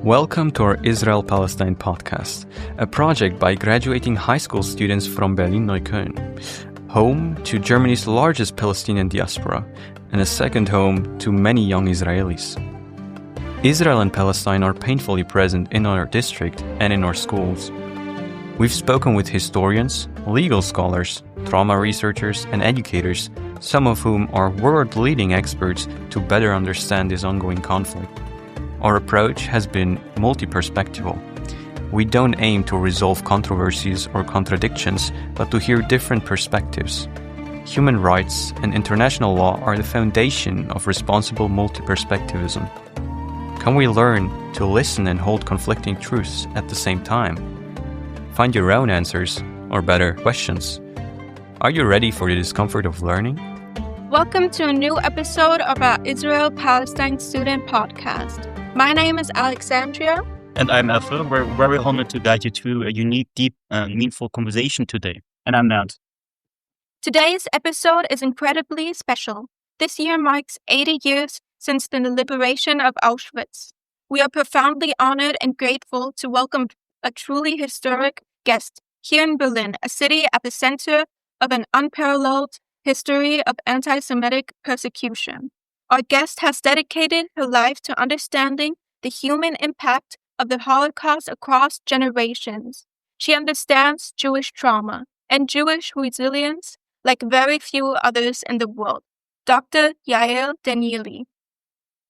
Welcome to our Israel-Palestine podcast, a project by graduating high school students from Berlin-Neukölln, home to Germany's largest Palestinian diaspora, and a second home to many young Israelis. Israel and Palestine are painfully present in our district and in our schools. We've spoken with historians, legal scholars, trauma researchers, and educators, some of whom are world-leading experts to better understand this ongoing conflict. Our approach has been multi-perspectival. We don't aim to resolve controversies or contradictions, but to hear different perspectives. Human rights and international law are the foundation of responsible multi-perspectivism. Can we learn to listen and hold conflicting truths at the same time? Find your own answers, or better, questions. Are you ready for the discomfort of learning? Welcome to a new episode of our Israel-Palestine Student Podcast. My name is Alexandria. And I'm Alpha. We're very honored to guide you through a unique, deep, and meaningful conversation today. And I'm Mert. Today's episode is incredibly special. This year marks 80 years since the liberation of Auschwitz. We are profoundly honored and grateful to welcome a truly historic guest here in Berlin, a city at the center of an unparalleled history of anti-Semitic persecution. Our guest has dedicated her life to understanding the human impact of the Holocaust across generations. She understands Jewish trauma and Jewish resilience like very few others in the world. Dr. Yael Danieli.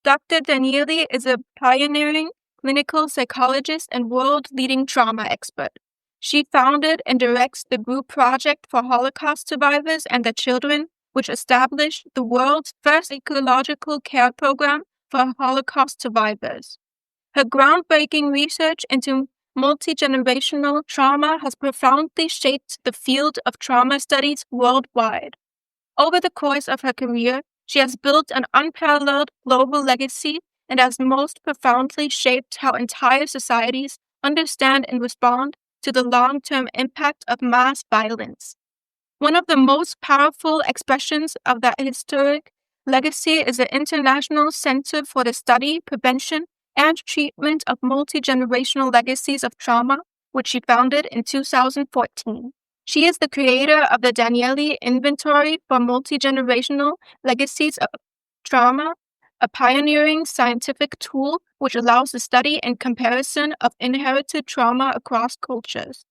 Dr. Danieli is a pioneering clinical psychologist and world-leading trauma expert. She founded and directs the Group Project for Holocaust Survivors and their Children, which established the world's first ecological care program for Holocaust survivors. Her groundbreaking research into multigenerational trauma has profoundly shaped the field of trauma studies worldwide. Over the course of her career, she has built an unparalleled global legacy and has most profoundly shaped how entire societies understand and respond to the long-term impact of mass violence. One of the most powerful expressions of that historic legacy is the International Center for the Study, Prevention, and Treatment of Multigenerational Legacies of Trauma, which she founded in 2014. She is the creator of the Danieli Inventory for Multigenerational Legacies of Trauma, a pioneering scientific tool which allows the study and comparison of inherited trauma across cultures.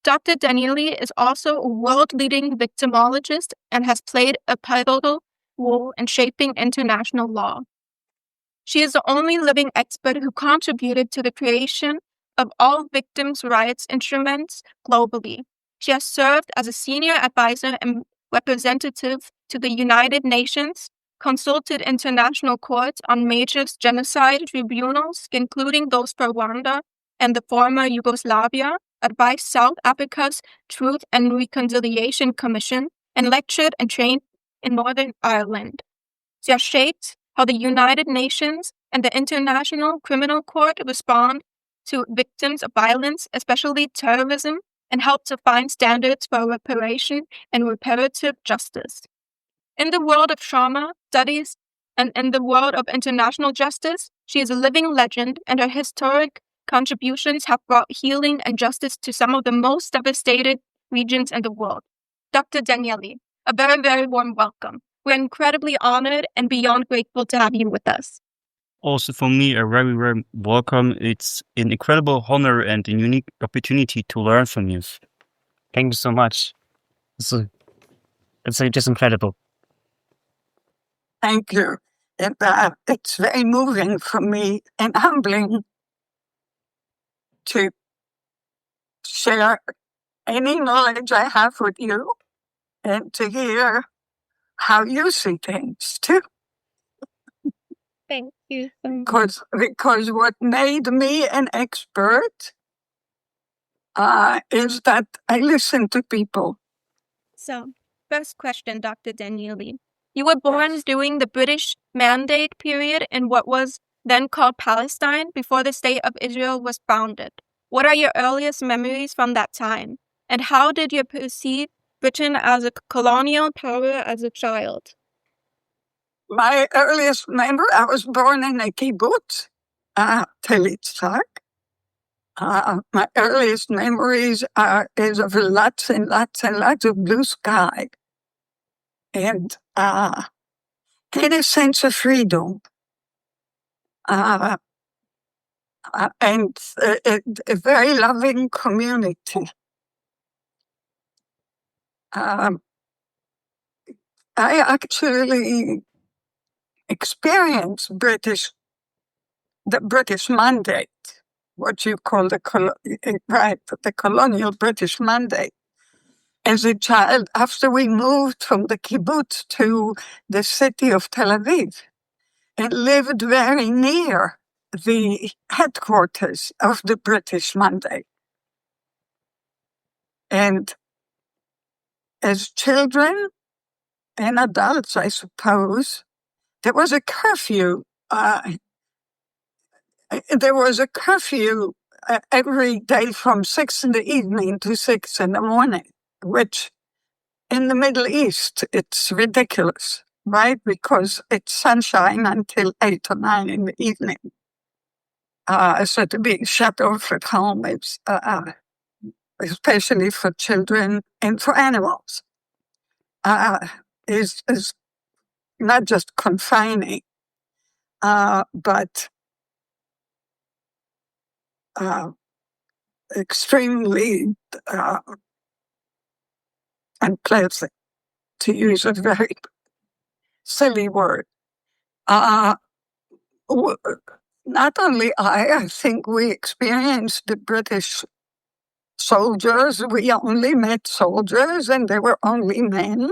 Dr. Danieli is also a world-leading victimologist and has played a pivotal role in shaping international law. She is the only living expert who contributed to the creation of all victims' rights instruments globally. She has served as a senior advisor and representative to the United Nations, consulted international courts on major genocide tribunals, including those for Rwanda and the former Yugoslavia, advised South Africa's Truth and Reconciliation Commission, and lectured and trained in Northern Ireland. She has shaped how the United Nations and the International Criminal Court respond to victims of violence, especially terrorism, and helped to find standards for reparation and reparative justice. In the world of trauma studies and in the world of international justice, she is a living legend, and her historic contributions have brought healing and justice to some of the most devastated regions in the world. Dr. Danieli, a very, very warm welcome. We're incredibly honored and beyond grateful to have you with us. Also for me, a very, very welcome. It's an incredible honor and a unique opportunity to learn from you. Thank you so much. It's just incredible. Thank you. It's very moving for me and humbling to share any knowledge I have with you and to hear how you see things too. Thank you so much. Because what made me an expert is that I listen to people. So, first question, Dr. Danieli. You were born during the British Mandate period in what was then called Palestine before the State of Israel was founded. What are your earliest memories from that time? And how did you perceive Britain as a colonial power as a child? My earliest memory, I was born in a kibbutz till it's dark. My earliest memories is of lots and lots and lots of blue sky and a sense of freedom. And a very loving community. I actually experienced the British Mandate, what you call the colonial British Mandate, as a child after we moved from the kibbutz to the city of Tel Aviv and lived very near the headquarters of the British Mandate. And as children and adults, I suppose, there was a curfew. There was a curfew every day from 6 in the evening to 6 in the morning, which in the Middle East, it's ridiculous, right? Because it's sunshine until 8 or 9 in the evening. So to be shut off at home is, especially for children and for animals, is not just confining, but extremely unpleasant, to use a very silly word. Not only I think we experienced the British soldiers, we only met soldiers and they were only men,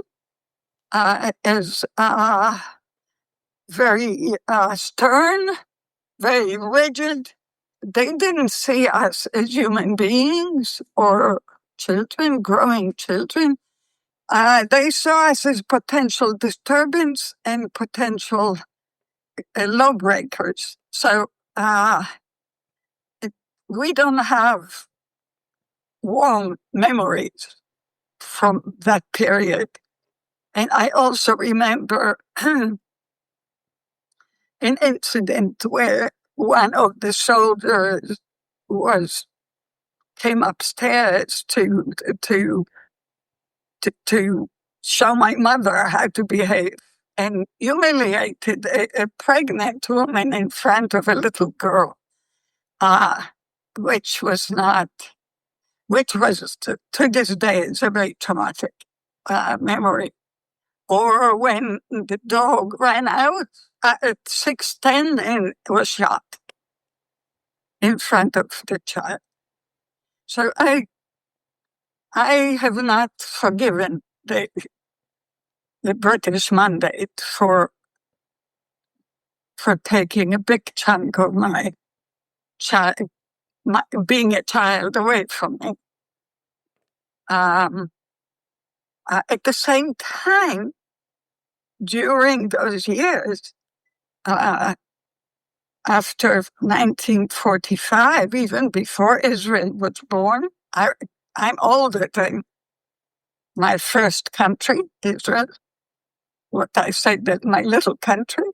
as very stern, very rigid. They didn't see us as human beings or children, growing children. They saw us as potential disturbance and potential lawbreakers. So we don't have warm memories from that period. And I also remember an incident where one of the soldiers came upstairs to show my mother how to behave and humiliated a pregnant woman in front of a little girl, which was to this day is a very traumatic memory. Or when the dog ran out at 6:10 and was shot in front of the child. So I have not forgiven the British Mandate for taking a big chunk of my being a child away from me. At the same time, during those years, after 1945, even before Israel was born, I'm older than my first country, Israel. What I said that my little country.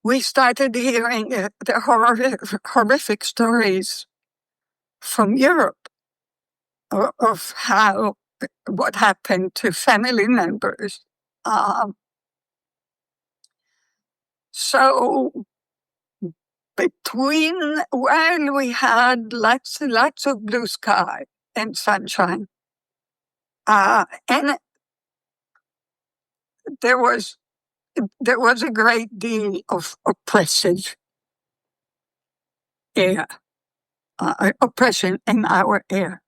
We started hearing the horrific stories from Europe of what happened to family members. So while we had lots and lots of blue sky and sunshine, and there was a great deal of oppressive air, oppression in our air,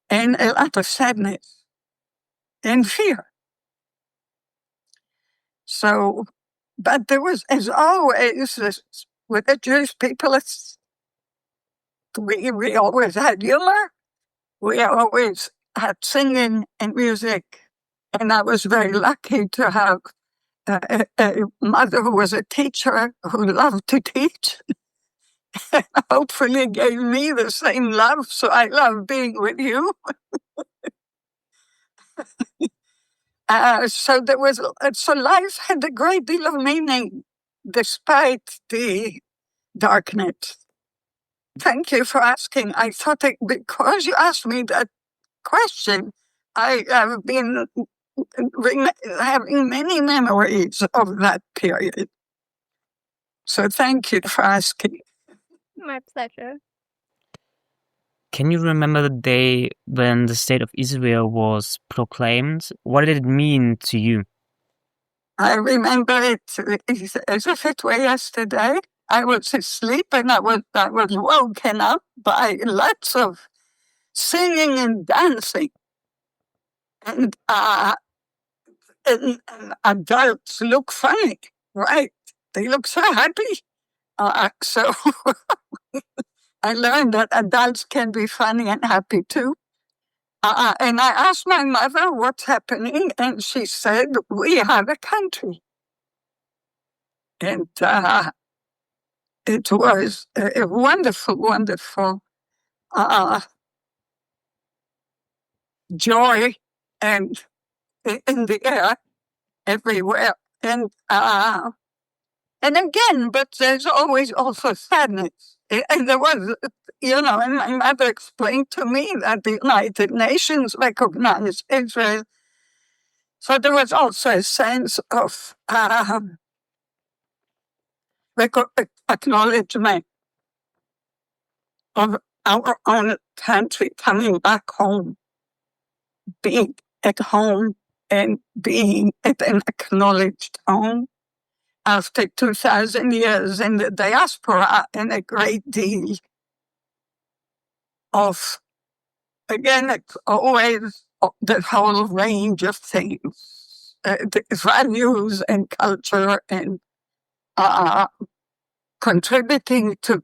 and a lot of sadness and fear. So, but there was, as always, with the Jewish people, we always had humor. We always had singing and music. And I was very lucky to have a mother who was a teacher who loved to teach. And hopefully gave me the same love. So I love being with you. So life had a great deal of meaning despite the darkness. Thank you for asking. I thought because you asked me that question, I have been having many memories of that period. So thank you for asking. My pleasure. Can you remember the day when the state of Israel was proclaimed? What did it mean to you? I remember it as if it were yesterday. I was asleep and I was woken up by lots of singing and dancing. And adults look funny, right? They look so happy. So I learned that adults can be funny and happy too. And I asked my mother what's happening, and she said, we have a country. And it was a wonderful, wonderful joy and in the air everywhere. And again, but there's always also sadness. And there was, and my mother explained to me that the United Nations recognized Israel. So there was also a sense of acknowledgement of our own country coming back home, being at home and being at an acknowledged home after 2,000 years in the diaspora, and a great deal of, again, it's always the whole range of things, the values and culture and contributing to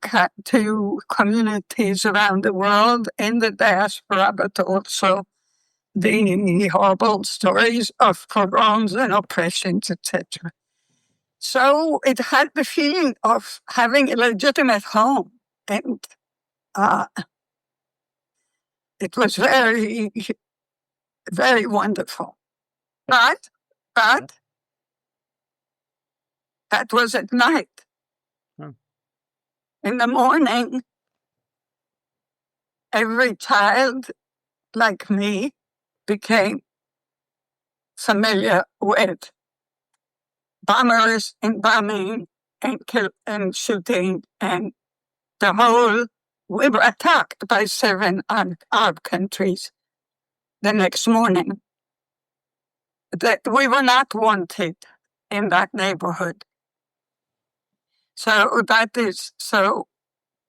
communities around the world in the diaspora, but also the horrible stories of pogroms and oppressions, etc. So it had the feeling of having a legitimate home, and it was very, very wonderful. But that was at night. In the morning, every child like me became familiar with bombers and bombing and shooting, and the whole. We were attacked by 7 Arab countries the next morning. That we were not wanted in that neighborhood. So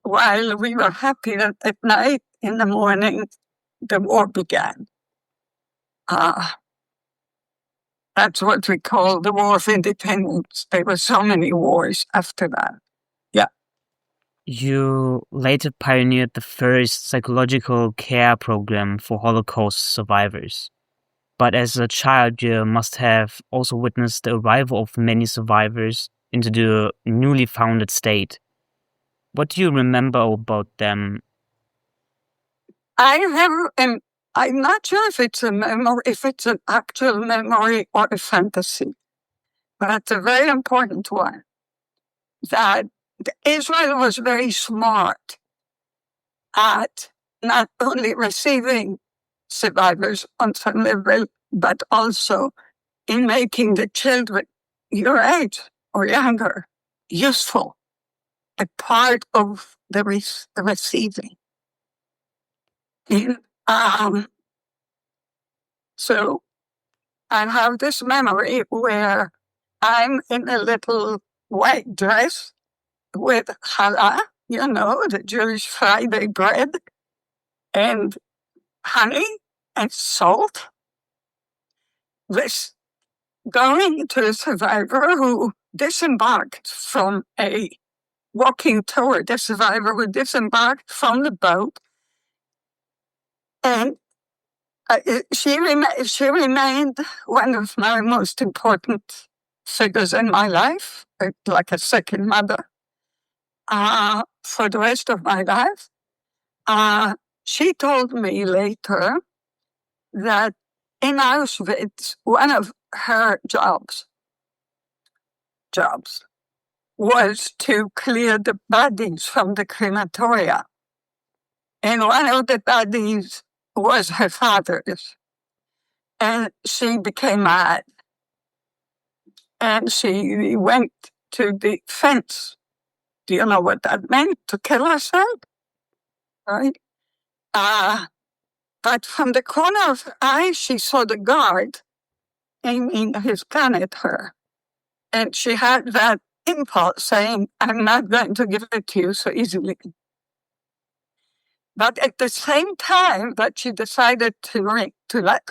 while we were happy that at night, in the morning, the war began. That's what we call the War of Independence. There were so many wars after that. Yeah. You later pioneered the first psychological care program for Holocaust survivors. But as a child, you must have also witnessed the arrival of many survivors into the newly founded state. What do you remember about them? I'm not sure if it's a memory, if it's an actual memory or a fantasy, but it's a very important one. That Israel was very smart at not only receiving survivors on some level, but also in making the children your age or younger useful, a part of the receiving. So I have this memory where I'm in a little white dress with challah, the Jewish Friday bread, and honey and salt. This going to a survivor who disembarked from a walking toward the survivor who disembarked from the boat, and she remained one of my most important figures in my life, like a second mother, for the rest of my life. She told me later that in Auschwitz, one of her jobs was to clear the bodies from the crematoria. And one of the bodies was her father's. And she became mad. And she went to the fence. Do you know what that meant? To kill herself? Right? But from the corner of her eye, she saw the guard aiming his gun at her. And she had that impulse saying, I'm not going to give it to you so easily. But at the same time that she decided to let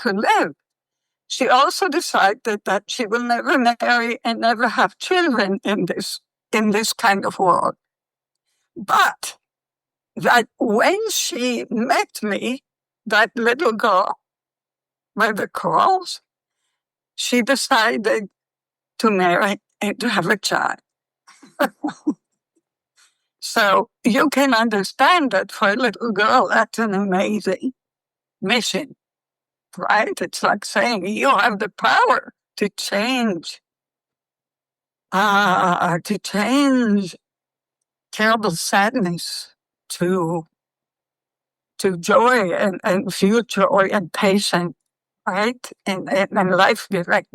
her live, she also decided that she will never marry and never have children in this kind of world. But that when she met me, that little girl with the curls, she decided to marry and to have a child. So you can understand that for a little girl, that's an amazing mission, right? It's like saying you have the power to change terrible sadness to joy and future orientation, right? And life giving.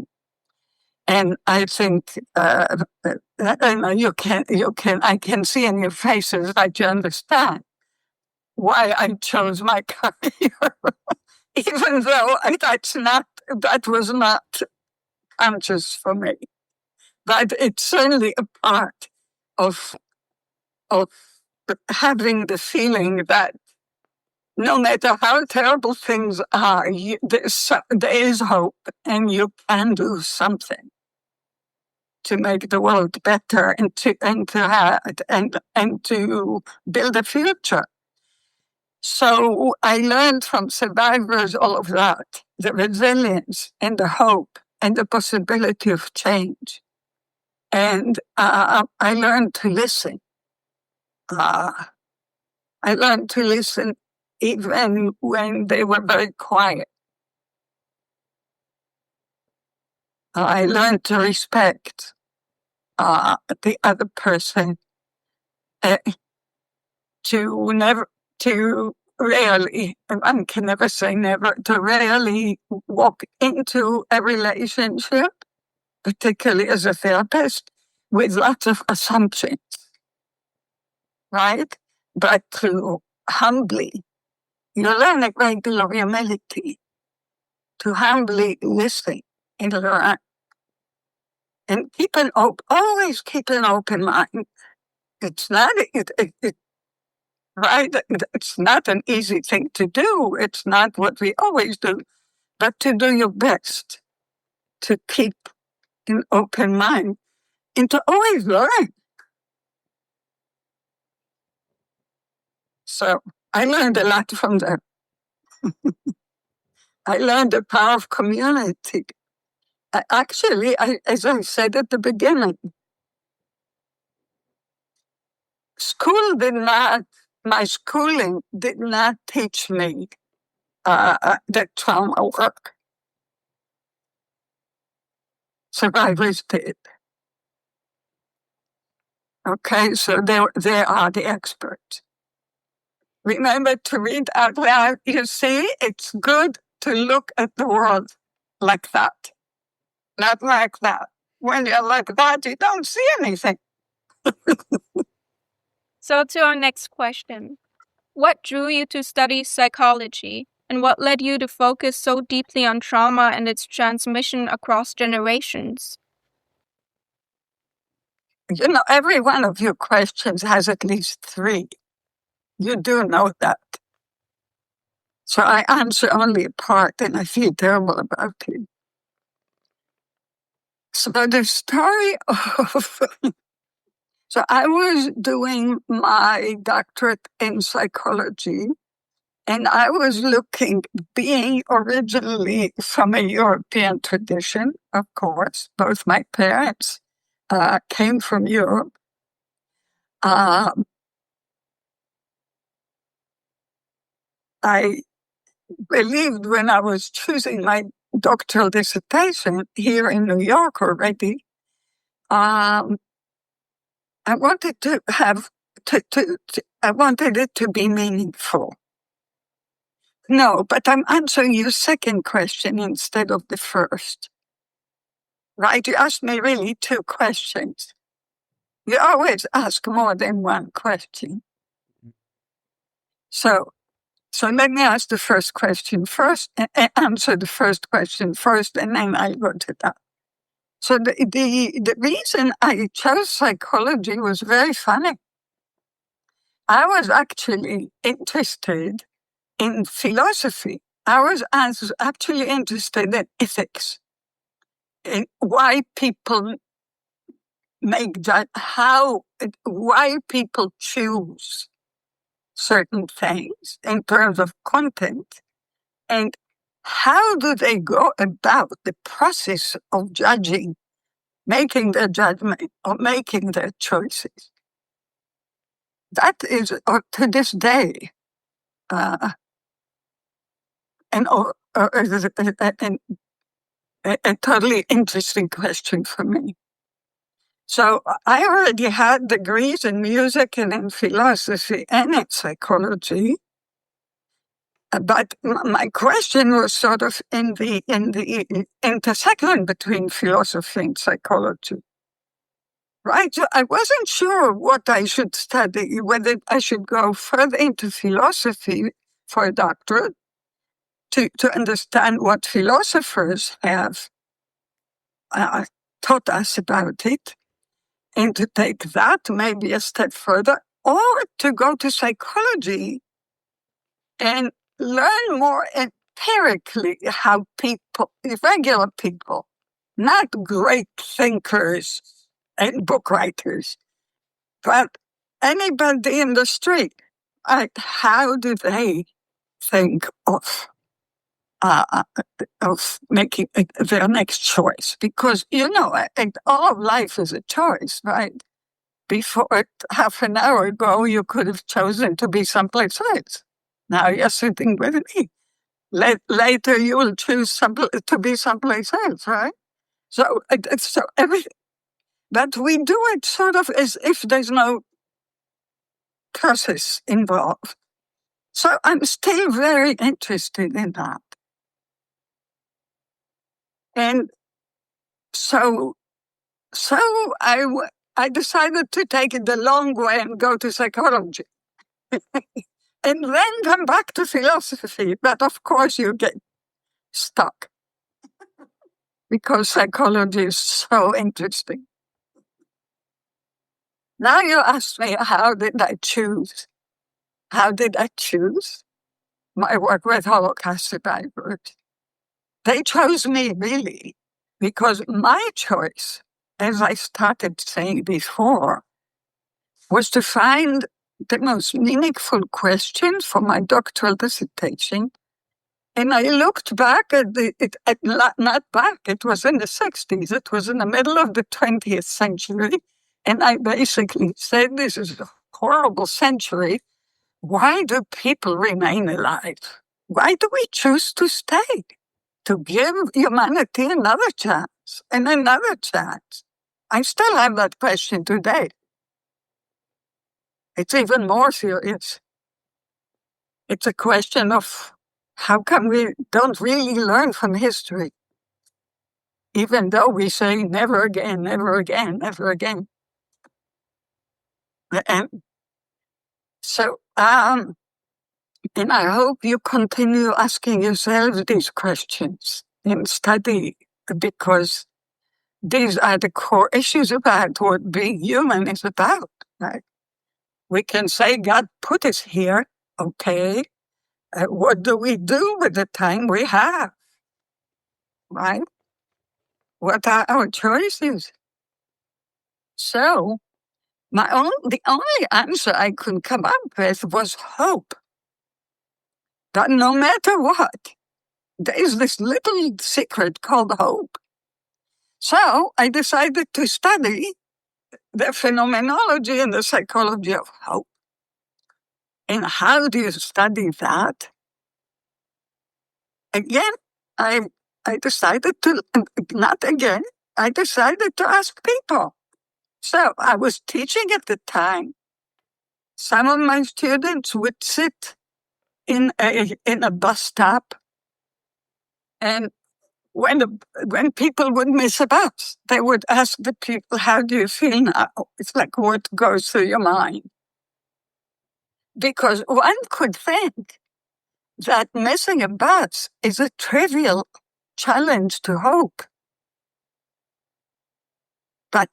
And I think I know I can see in your faces that you understand why I chose my career, even though that was not conscious for me. But it's certainly a part of having the feeling that no matter how terrible things are, there is hope, and you can do something to make the world better and to build a future. So I learned from survivors all of that, the resilience and the hope and the possibility of change. And I learned to listen. I learned to listen even when they were very quiet. I learned to respect the other person, to rarely, one can never say never, to rarely walk into a relationship, particularly as a therapist, with lots of assumptions, right? But to humbly, you learn a great deal of humility, to humbly listen and learn. And always keep an open mind. It's not, right? It's not an easy thing to do. It's not what we always do, but to do your best to keep an open mind and to always learn. So I learned a lot from them. I learned the power of community. Actually, as I said at the beginning, my schooling did not teach me the trauma work. Survivors did. Okay, so they are the experts. Remember to read out loud. You see, it's good to look at the world like that, not like that. When you're like that, you don't see anything. So to our next question. What drew you to study psychology, and what led you to focus so deeply on trauma and its transmission across generations? You know, every one of your questions has at least 3. You do know that. So I answer only a part, and I feel terrible about it. So the story of... So I was doing my doctorate in psychology, and I was being originally from a European tradition, of course. Both my parents came from Europe. I believed when I was choosing my doctoral dissertation here in New York already, I wanted to have I wanted it to be meaningful. No, but I'm answering your second question instead of the first. Right? You asked me really two questions. You always ask more than one question. So let me ask the first question first, answer the first question first, and then I'll go to that. So the reason I chose psychology was very funny. I was actually interested in philosophy. I was actually interested in ethics, in why people make that, why people choose certain things in terms of content, and how do they go about the process of judging, making their judgment or making their choices. That is, to this day, a totally interesting question for me. So I already had degrees in music and in philosophy and in psychology, but my question was sort of in the intersection between philosophy and psychology. Right? So I wasn't sure what I should study, whether I should go further into philosophy for a doctorate to understand what philosophers have taught us about it, and to take that maybe a step further, or to go to psychology and learn more empirically how people, regular people, not great thinkers and book writers, but anybody in the street, how do they think of making their next choice? Because, all of life is a choice, right? Before half an hour ago, you could have chosen to be someplace else. Now you're sitting with me. Later, you will choose to be someplace else, right? So everything. But we do it sort of as if there's no process involved. So I'm still very interested in that. And so I decided to take it the long way and go to psychology. And then come back to philosophy. But of course you get stuck because psychology is so interesting. Now you ask me, how did I choose? How did I choose my work with Holocaust survivors? They chose me, really, because my choice, as I started saying before, was to find the most meaningful questions for my doctoral dissertation. And I looked back not back, it was in the 60s, it was in the middle of the 20th century. And I basically said, this is a horrible century. Why do people remain alive? Why do we choose to stay? To give humanity another chance and another chance. I still have that question today. It's even more serious. It's a question of how come we don't really learn from history, even though we say never again, never again, never again. And so, and I hope you continue asking yourselves these questions in study, because these are the core issues about what being human is about, right? We can say God put us here, okay. What do we do with the time we have, right? What are our choices? So, the only answer I could come up with was hope. That no matter what, there is this little secret called hope. So I decided to study the phenomenology and the psychology of hope. And how do you study that? Again, I I decided to, not again, I decided to ask people. So I was teaching at the time. Some of my students would sit in a bus stop, and when people would miss a bus, they would ask the people, "How do you feel now?" It's like, what goes through your mind? Because one could think that missing a bus is a trivial challenge to hope. But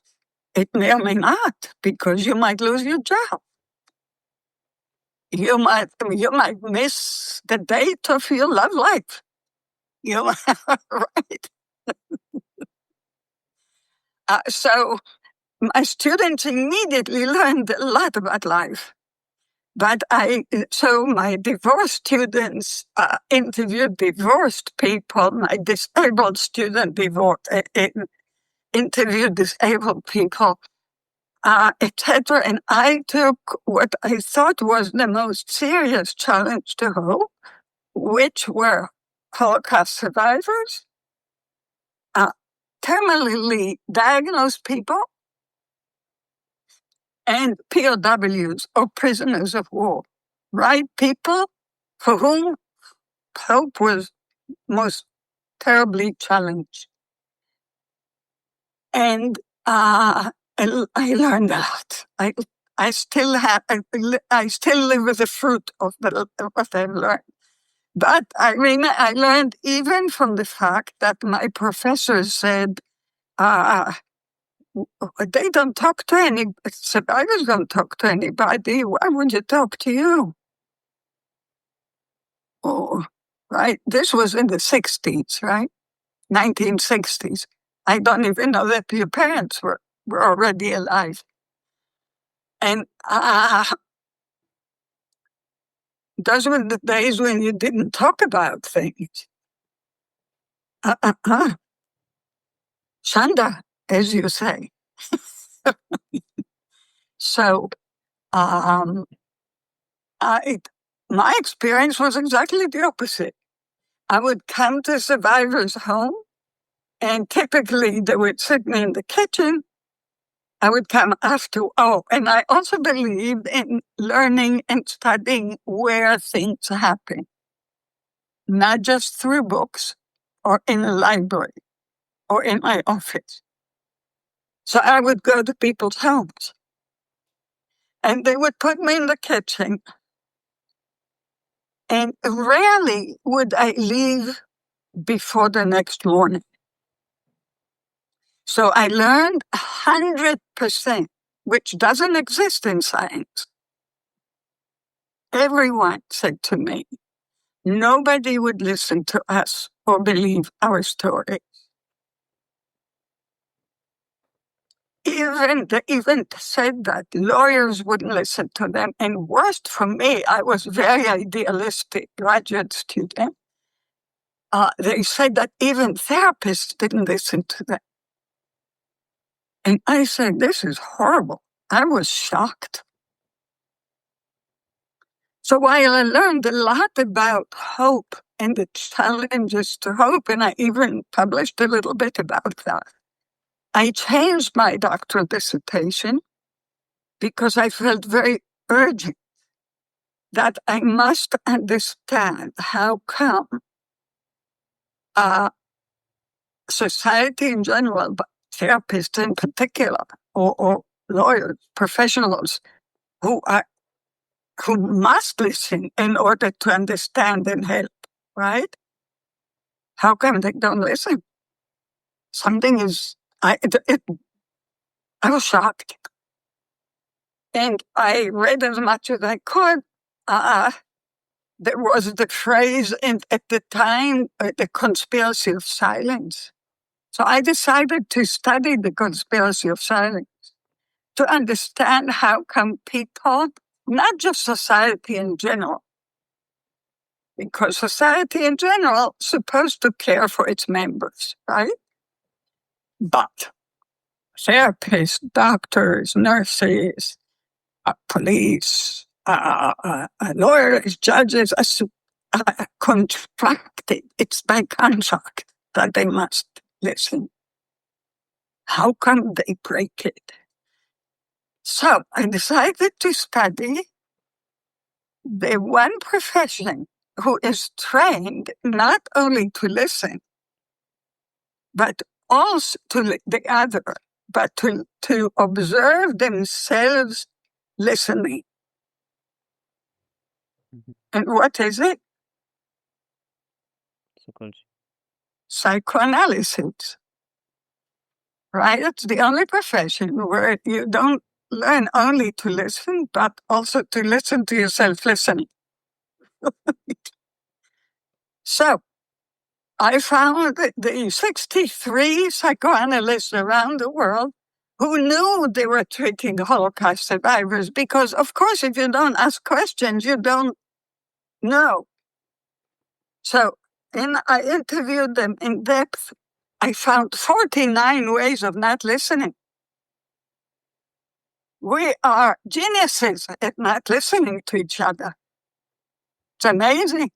it may or may not, because you might lose your job. You might miss the date of your love life. Right? So my students immediately learned a lot about life. But so my divorced students interviewed divorced people. My disabled student interviewed disabled people, etc. And I took what I thought was the most serious challenge to hope, which were Holocaust survivors, terminally diagnosed people, and POWs, or prisoners of war, right? People for whom hope was most terribly challenged. And I learned a lot. I still live with the fruit of what I've learned. But I learned even from the fact that my professors said, they don't talk to survivors don't talk to anybody. Why would you talk to you? Oh, right. This was in the 60s, right? 1960s. I don't even know that your parents were already alive. And those were the days when you didn't talk about things. Shanda, as you say. So, my experience was exactly the opposite. I would come to survivors' home, and typically they would sit me in the kitchen. I would come after. And I also believed in learning and studying where things happen, not just through books or in a library or in my office. So I would go to people's homes, and they would put me in the kitchen, and rarely would I leave before the next morning. So I learned 100%, which doesn't exist in science. Everyone said to me, nobody would listen to us or believe our story. They even said that lawyers wouldn't listen to them. And worst for me, I was very idealistic graduate student. They said that even therapists didn't listen to them. And I said, this is horrible. I was shocked. So while I learned a lot about hope and the challenges to hope, and I even published a little bit about that, I changed my doctoral dissertation because I felt very urgent that I must understand how come society in general, but therapists in particular, or lawyers, professionals who must listen in order to understand and help, right? How come they don't listen? Something is, I was shocked. And I read as much as I could. There was the phrase at the time, the conspiracy of silence. So I decided to study the conspiracy of silence to understand how come people, not just society in general, because society in general is supposed to care for its members, right? But therapists, doctors, nurses, police, lawyers, judges are contracted. It's by contract. that they must listen. How come they break it? So I decided to study the one profession who is trained not only to listen, but also to the other, but to observe themselves listening. And what is it? Psychology. Psychoanalysis. Right? It's the only profession where you don't learn only to listen, but also to listen to yourself listening. So I found the 63 psychoanalysts around the world who knew they were treating Holocaust survivors, because, of course, if you don't ask questions, you don't know. So I interviewed them in depth. I found 49 ways of not listening. We are geniuses at not listening to each other. It's amazing.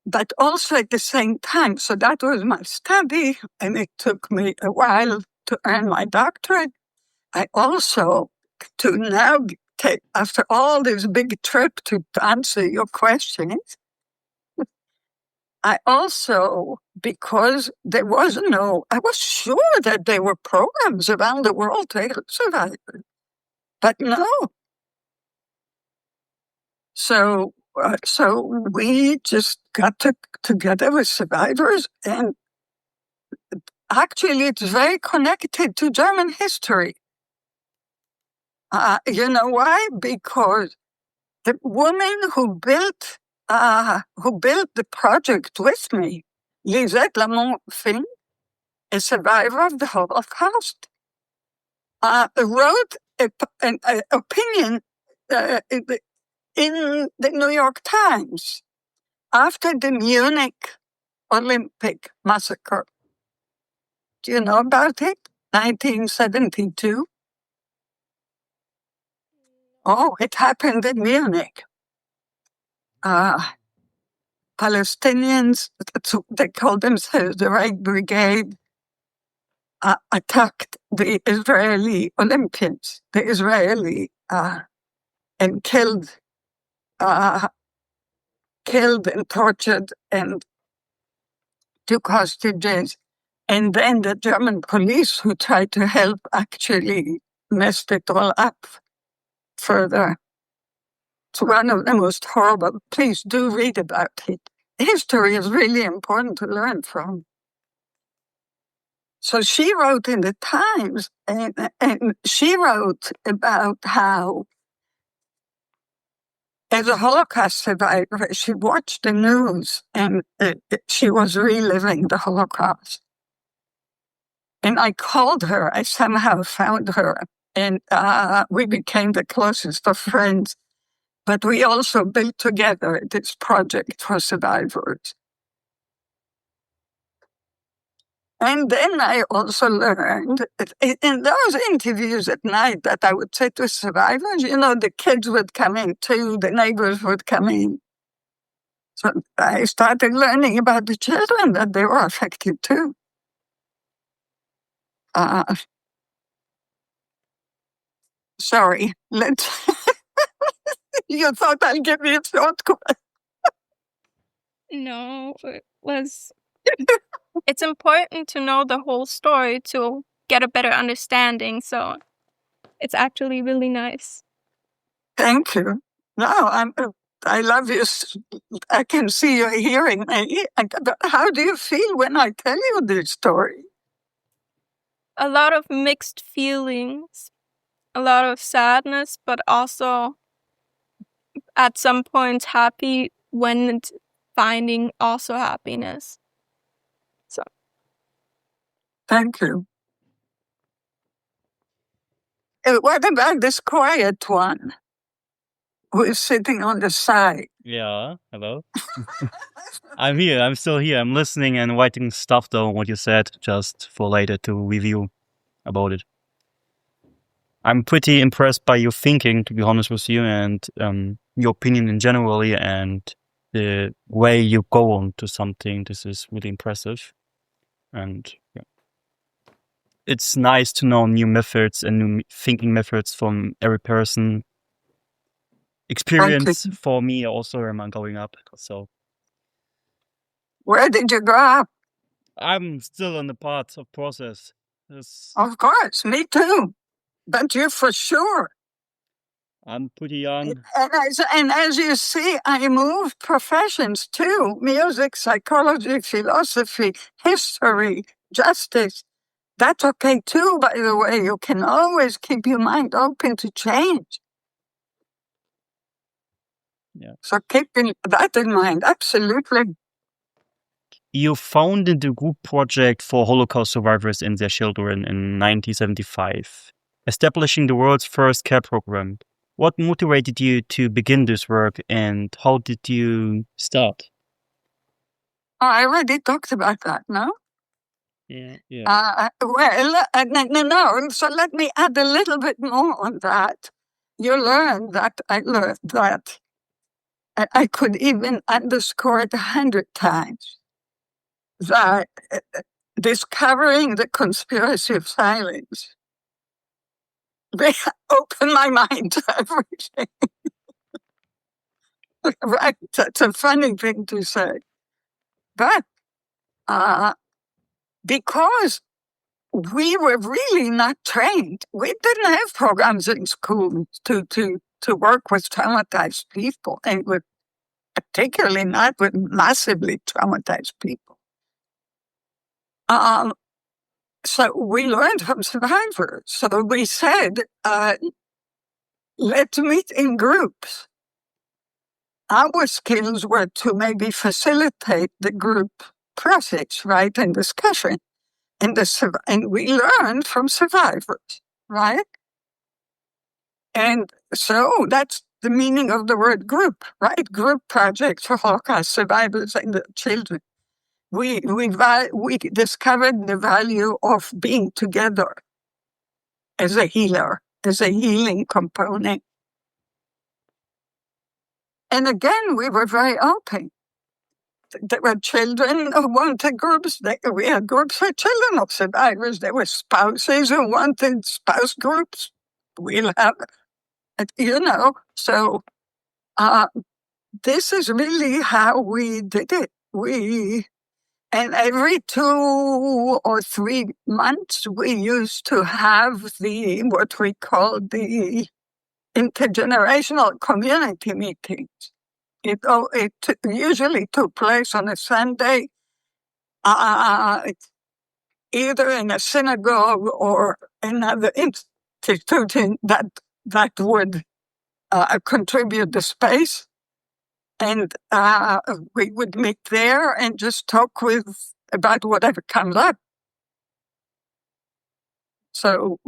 But also at the same time, so that was my study, and it took me a while to earn my doctorate. I also, to now take, after all this big trip to answer your questions, I also, because there was I was sure that there were programs around the world to help survivors, but no. So we just got together with survivors, and actually it's very connected to German history. You know why? Because the woman who built the project with me, Lisette Lamont-Finn, a survivor of the Holocaust, wrote an opinion in the New York Times after the Munich Olympic massacre. Do you know about it? 1972? Oh, it happened in Munich. Palestinians, they call themselves the Right Brigade, attacked the Israeli Olympians, and killed and tortured and took hostages. And then the German police, who tried to help, actually messed it all up further. It's one of the most horrible. Please do read about it. History is really important to learn from. So she wrote in the Times, and she wrote about how, as a Holocaust survivor, she watched the news and she was reliving the Holocaust. And I called her, I somehow found her, and we became the closest of friends. But we also built together this project for survivors. And then I also learned in those interviews at night that I would say to survivors, the kids would come in too, the neighbors would come in. So I started learning about the children, that they were affected too. Sorry, you thought I'd give you a short question? No, it's important to know the whole story to get a better understanding. So it's actually really nice. Thank you. No, I love you. I can see you're hearing me. How do you feel when I tell you this story? A lot of mixed feelings, a lot of sadness, but also at some point happy when finding also happiness. So thank you. What about this quiet one who is sitting on the side? Yeah, hello. I'm here. I'm still here. I'm listening and writing stuff down what you said, just for later to review about it. I'm pretty impressed by your thinking, to be honest with you, and your opinion in generally, and the way you go on to something. This is really impressive. And yeah, it's nice to know new methods and new thinking methods from every person. Experience for me also when I'm growing up. So where did you grow up? I'm still in the part of process. Of course, me too. But you for sure. I'm pretty young. And as you see, I moved professions too. Music, psychology, philosophy, history, justice. That's okay too, by the way. You can always keep your mind open to change. Yeah. So keeping that in mind, absolutely. You founded the group project for Holocaust survivors and their children in 1975, establishing the world's first care program. What motivated you to begin this work, and how did you start? I already talked about that, no? Yeah. No. So let me add a little bit more on that. You learn that I learned that I could even underscore it 100 times, that discovering the conspiracy of silence, they opened my mind to everything. Right? That's a funny thing to say. But because we were really not trained, we didn't have programs in schools to work with traumatized people, and with particularly not with massively traumatized people. So we learned from survivors. So we said, let's meet in groups. Our skills were to maybe facilitate the group process, right, and discussion. And we learned from survivors, right? And so that's the meaning of the word group, right? Group projects for Holocaust survivors and their children. We discovered the value of being together as a healer, as a healing component. And again, we were very open. There were children who wanted groups. We had groups for children of survivors. There were spouses who wanted spouse groups. We'll have, so this is really how we did it. And every 2 or 3 months, we used to have what we call the intergenerational community meetings. It usually took place on a Sunday, either in a synagogue or another institution that would contribute the space. And we would meet there and just talk about whatever comes up. So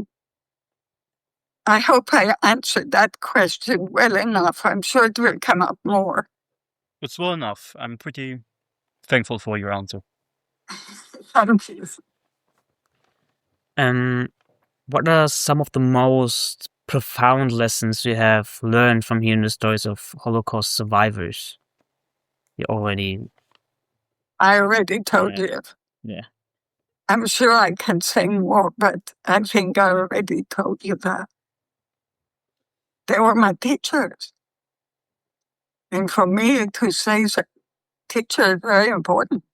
I hope I answered that question well enough. I'm sure it will come up more. It's well enough. I'm pretty thankful for your answer. Thank you. What are some of the most profound lessons you have learned from hearing the stories of Holocaust survivors? I already told you. Yeah. I'm sure I can say more, but I think I already told you that. They were my teachers. And for me to say that teacher is very important.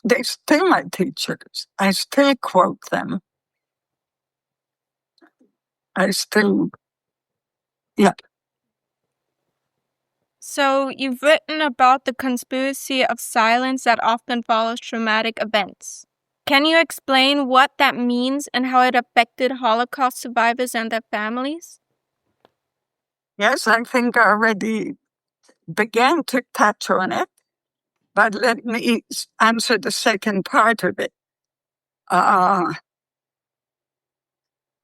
They're still my teachers. I still quote them. Yeah. So you've written about the conspiracy of silence that often follows traumatic events. Can you explain what that means and how it affected Holocaust survivors and their families? Yes, I think I already began to touch on it, but let me answer the second part of it.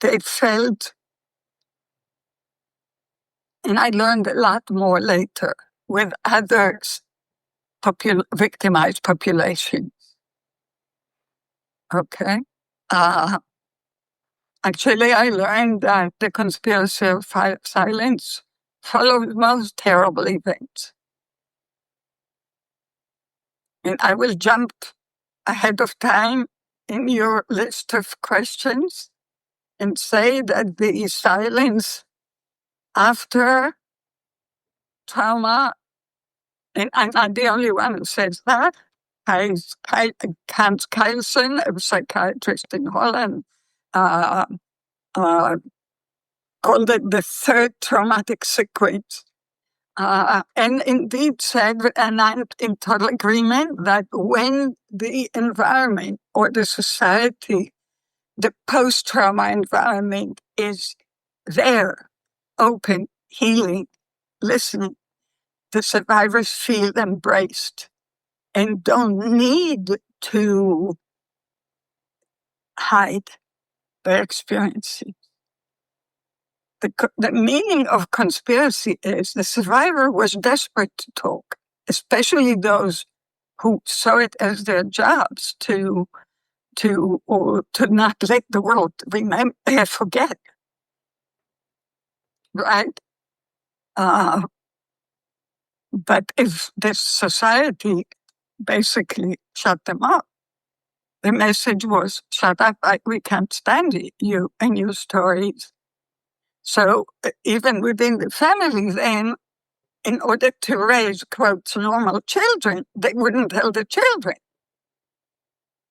They felt, and I learned a lot more later, with others, victimized populations. Okay? Actually, I learned that the conspiracy of silence followed most terrible events. And I will jump ahead of time in your list of questions and say that the silence after trauma, and I'm not the only one who says that. Hans Keilson, a psychiatrist in Holland, called it the third traumatic sequence. And indeed said, and I'm in total agreement, that when the environment or the society, the post-trauma environment is there, open, healing, listening, the survivors feel embraced and don't need to hide their experiences. The meaning of conspiracy is the survivor was desperate to talk, especially those who saw it as their jobs to not let the world forget, right? But if this society basically shut them up, the message was, shut up, we can't stand you and your stories. So even within the family then, in order to raise, quote, normal children, they wouldn't tell the children.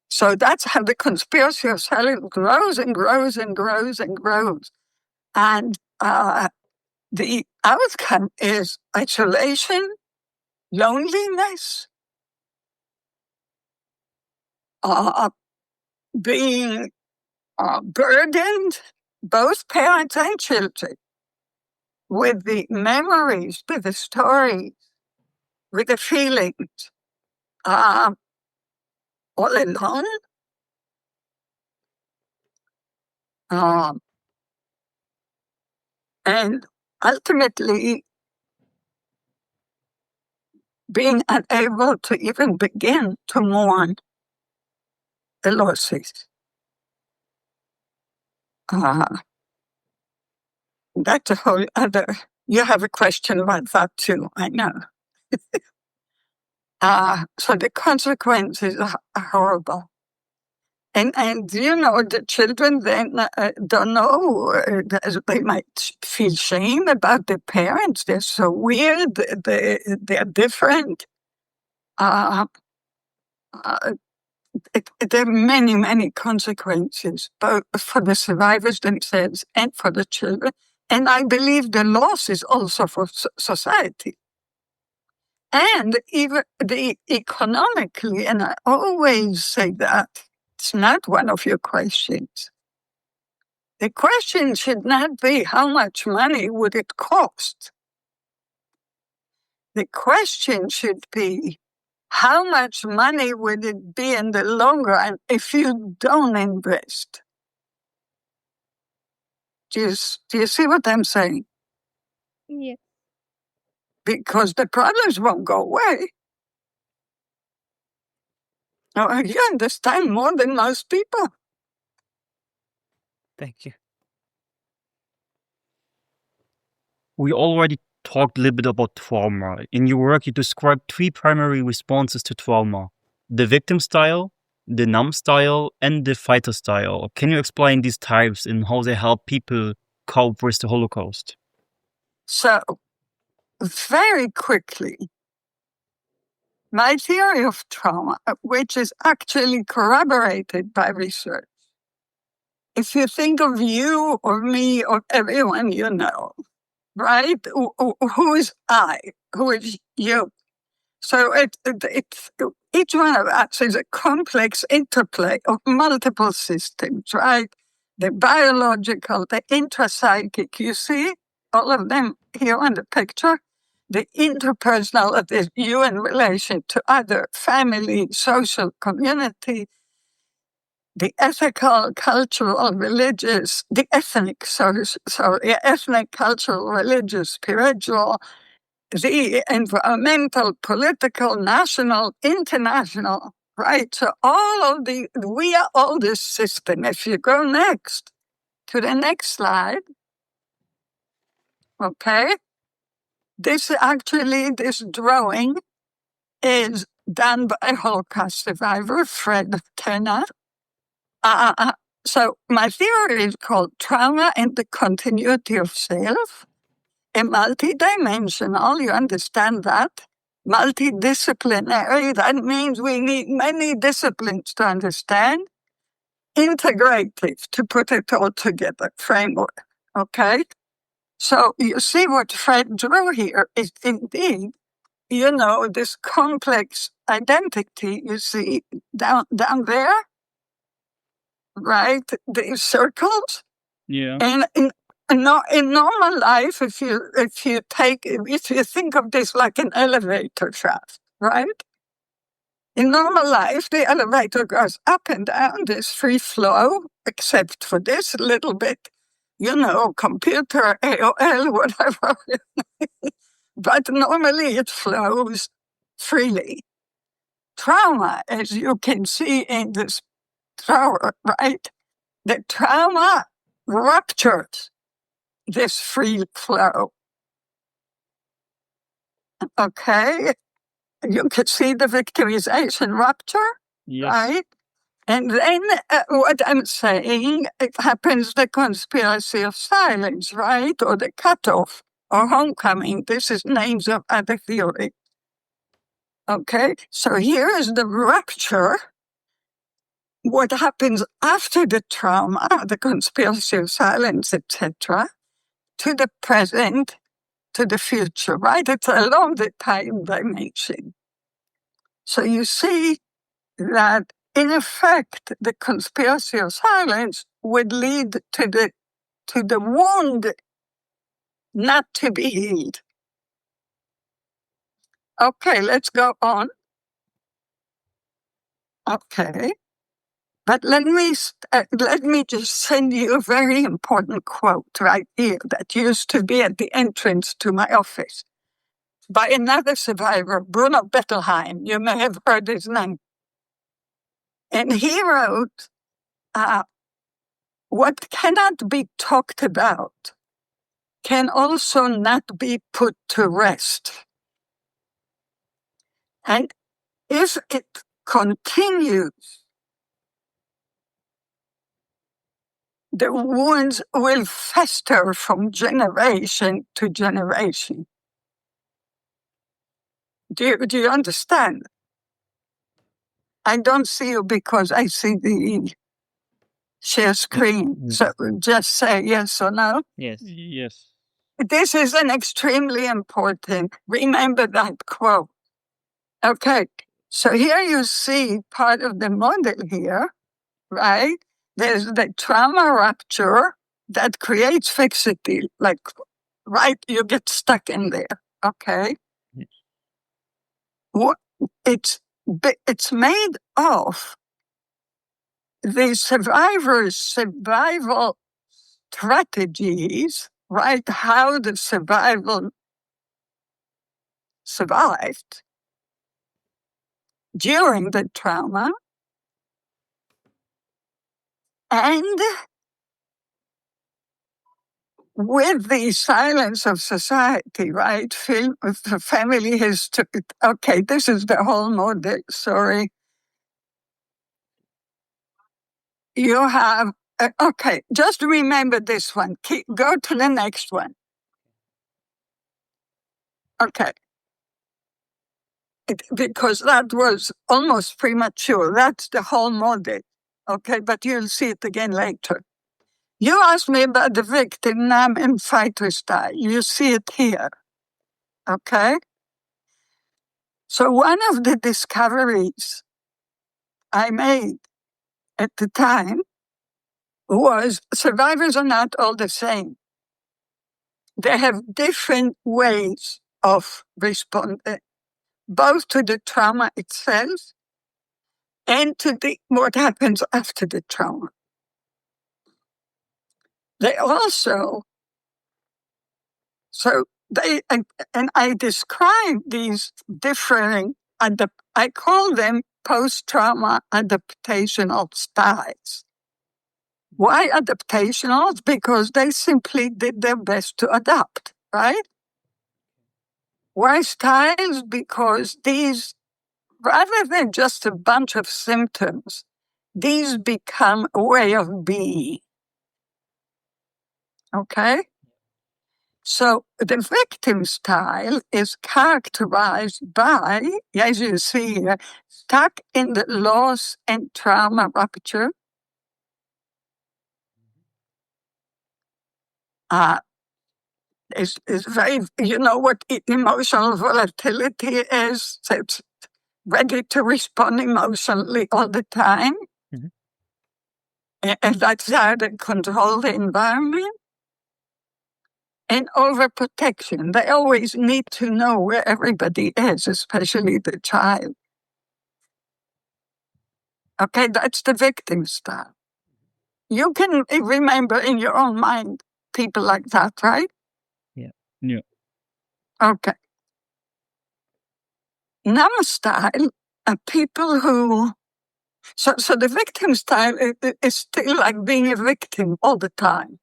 So that's how the conspiracy of silence grows and grows and grows and grows. And the outcome is isolation, loneliness, being burdened, both parents and children, with the memories, with the stories, with the feelings, all alone. And ultimately being unable to even begin to mourn the losses. That's a whole other. You have a question about that too, I know. So the consequences are horrible. And the children then don't know, they might feel shame about their parents. They're so weird, they're different. There are many, many consequences, both for the survivors themselves and for the children. And I believe the loss is also for society. And even economically, and I always say that, it's not one of your questions. The question should not be how much money would it cost. The question should be how much money would it be in the long run if you don't invest? Do you see what I'm saying? Yes. Because the problems won't go away. Now, you understand more than most people. Thank you. We already talked a little bit about trauma. In your work, you described 3 primary responses to trauma: the victim style, the numb style, and the fighter style. Can you explain these types and how they help people cope with the Holocaust? So, very quickly, my theory of trauma, which is actually corroborated by research. If you think of you or me or everyone you know, right? Who is I? Who is you? So each one of us is a complex interplay of multiple systems, right? The biological, the intrapsychic, you see all of them here on the picture. The interpersonal, that is you in relation to other family, social, community. The ethical, cultural, religious, the ethnic, ethnic, cultural, religious, spiritual, the environmental, political, national, international, right? So we are all this system. If you go next to the next slide, okay? This drawing is done by a Holocaust survivor, Fred Turner. So my theory is called Trauma and the Continuity of Self. A multidimensional, you understand that? Multidisciplinary, that means we need many disciplines to understand. Integrative, to put it all together, framework, okay? So you see what Fred drew here is indeed, this complex identity you see down there, right? These circles. Yeah. And in normal life, if you think of this like an elevator shaft, right? In normal life, the elevator goes up and down, there's free flow, except for this little bit, computer, AOL, whatever. But normally it flows freely. Trauma, as you can see in this tower, right? The trauma ruptures this free flow. Okay? You could see the victimization rupture, Yes. right? And then what I'm saying, it happens the conspiracy of silence, right? Or the cutoff, or homecoming. This is names of other theory. Okay? So here is the rupture. What happens after the trauma, the conspiracy of silence, etc., to the present, to the future, right? It's along the time dimension. So you see that, in effect, the conspiracy of silence would lead to the wound not to be healed. Okay, let's go on. Okay. But let me just send you a very important quote right here that used to be at the entrance to my office by another survivor, Bruno Bettelheim. You may have heard his name. And he wrote, what cannot be talked about can also not be put to rest. And if it continues, the wounds will fester from generation to generation. Do you understand? I don't see you because I see the share screen. So just say yes or no. Yes. Yes. This is an extremely important, remember that quote. Okay, so here you see part of the model here, right? There's the trauma rupture that creates fixity, like, right, you get stuck in there, okay? It's made of the survivor's survival strategies, right? How the survival survived during the trauma, and with the silence of society, right? Family history. Okay, this is the whole model. Sorry. You have, okay, just remember this one. Go to the next one. Okay. Because that was almost premature. That's the whole model. Okay, but you'll see it again later. You asked me about the victim, NAM, and fighter style. You see it here. Okay? So one of the discoveries I made at the time was survivors are not all the same. They have different ways of responding, both to the trauma itself and to what happens after the trauma. They also, and I describe these differing, I call them post-trauma adaptational styles. Why adaptational? Because they simply did their best to adapt, right? Why styles? Because these, rather than just a bunch of symptoms, these become a way of being. Okay? So the victim style is characterized by, as you see here, stuck in the loss and trauma rupture. Is very, you know what emotional volatility is? It's ready to respond emotionally all the time. And that's how they control the environment. And overprotection. They always need to know where everybody is, especially the child. Okay, that's the victim style. You can remember in your own mind people like that, right? Yeah. Okay. Now style are people who... So the victim style is still like being a victim all the time.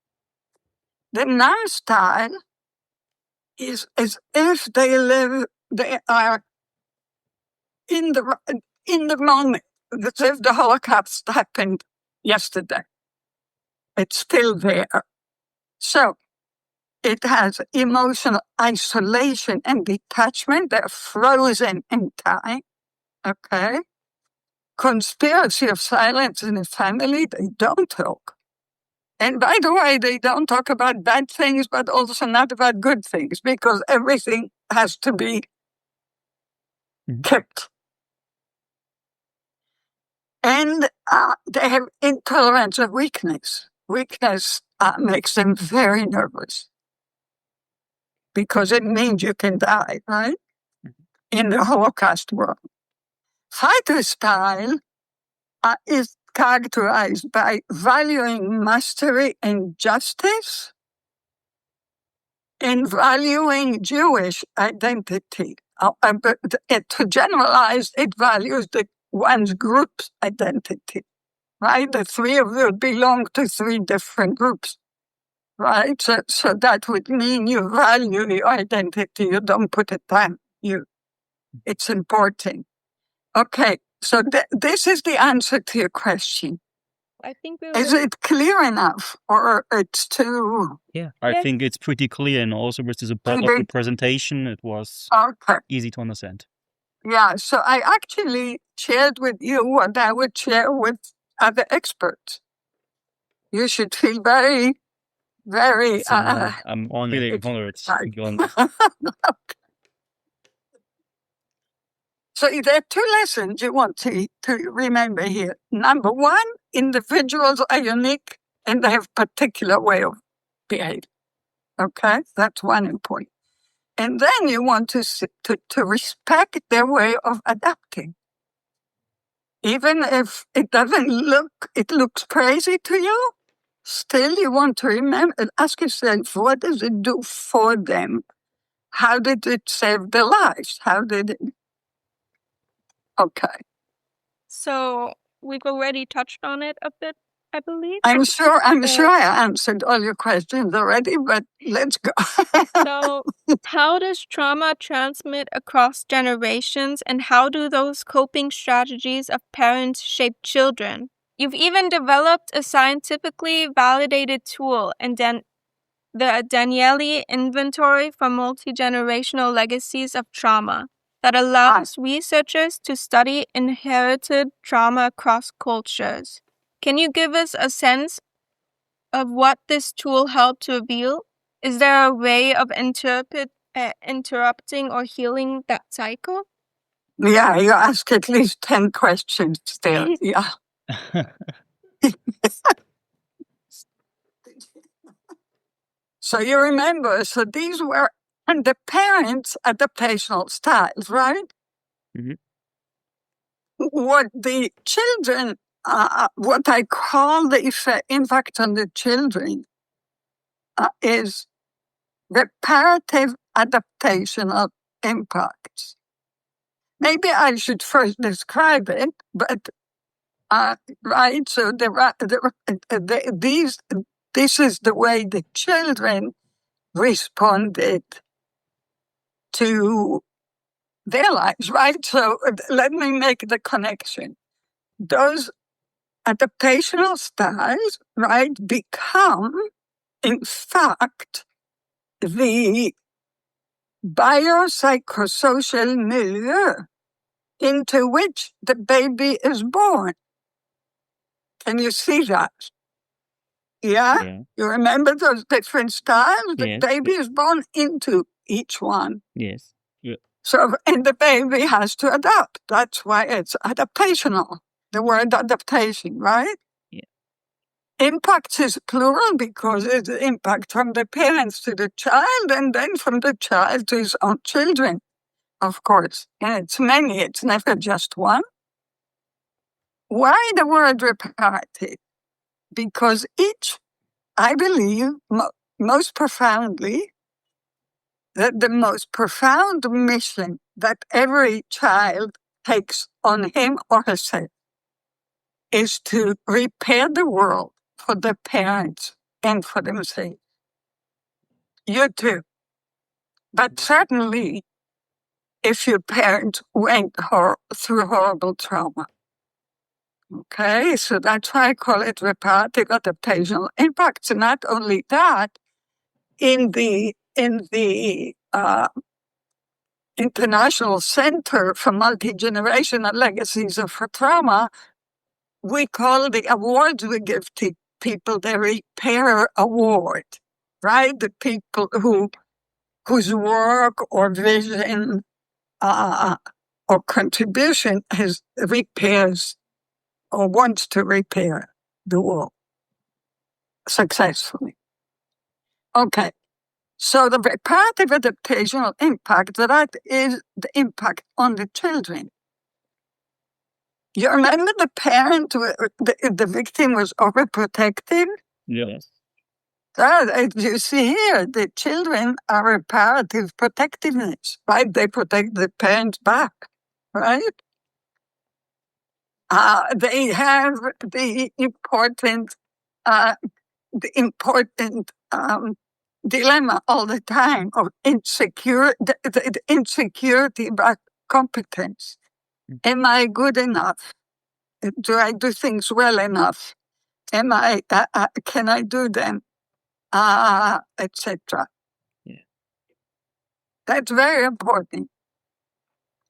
The now style is as if they are in the moment, as if the Holocaust happened yesterday. It's still there. So it has emotional isolation and detachment. They're frozen in time. Okay. Conspiracy of silence in a family, they don't talk. And by the way, they don't talk about bad things, but also not about good things, because everything has to be kept. And they have intolerance of weakness. Weakness makes them very nervous, because it means you can die, right? In the Holocaust world. Fighter style is characterized by valuing mastery and justice, and valuing Jewish identity. But to generalize, it values one's group's identity, right? The three of you belong to three different groups, right? So that would mean you value your identity. You don't put it down. It's important. Okay, so this is the answer to your question. I think Is it clear enough, or it's too... Yeah, I think it's pretty clear, and also with the support of the presentation, it was easy to understand. Yeah, so I actually shared with you what I would share with other experts. You should feel very, very... I'm really honored. So there are two lessons you want to remember here. Number one, individuals are unique and they have a particular way of behaving. Okay, that's one important. And then you want to respect their way of adapting. Even if it looks crazy to you, still you want to remember and ask yourself, what does it do for them? How did it save their lives? How did it... Okay. So we've already touched on it a bit, I believe. I'm sure I answered all your questions already, but let's go. So how does trauma transmit across generations, and how do those coping strategies of parents shape children? You've even developed a scientifically validated tool, and the Danieli Inventory for Multigenerational Legacies of Trauma, that allows researchers to study inherited trauma across cultures. Can you give us a sense of what this tool helped to reveal? Is there a way of interrupting or healing that cycle? Yeah, you ask at least 10 questions still. Yeah. So you remember, so these were the parents' adaptational styles, right? Mm-hmm. What the children, what I call the impact on the children is reparative adaptational impacts. Maybe I should first describe it, but right. So this is the way the children responded to their lives, right? So let me make the connection. Those adaptational styles, right, become, in fact, the biopsychosocial milieu into which the baby is born. Can you see that? Yeah? Yeah. You remember those different styles? The Yes. baby is born into each one. Yes. Yeah. So, and the baby has to adapt. That's why it's adaptational. The word adaptation, right? Yeah. Impact is plural because it's impact from the parents to the child and then from the child to his own children, of course. And it's many, it's never just one. Why the word reparative? Because each, I believe, most profoundly, that the most profound mission that every child takes on him or herself is to repair the world for the parents and for themselves. You too. But certainly, if your parents went through horrible trauma. Okay, so that's why I call it reparative adaptational impacts. Not only that, in the International Center for Multigenerational Legacies of Trauma, we call the awards we give to people the Repair Award, right? The people whose work or vision or contribution repairs or wants to repair the world successfully. Okay. So the reparative adaptational impact, that is the impact on the children. You remember the parent, the victim was overprotective? Yes. As you see here, the children are reparative protectiveness, right? They protect the parents back, right? They have the important dilemma all the time of the insecurity about competence. Am I good enough? Do I do things well enough? Can I do them? Etc. Yeah. That's very important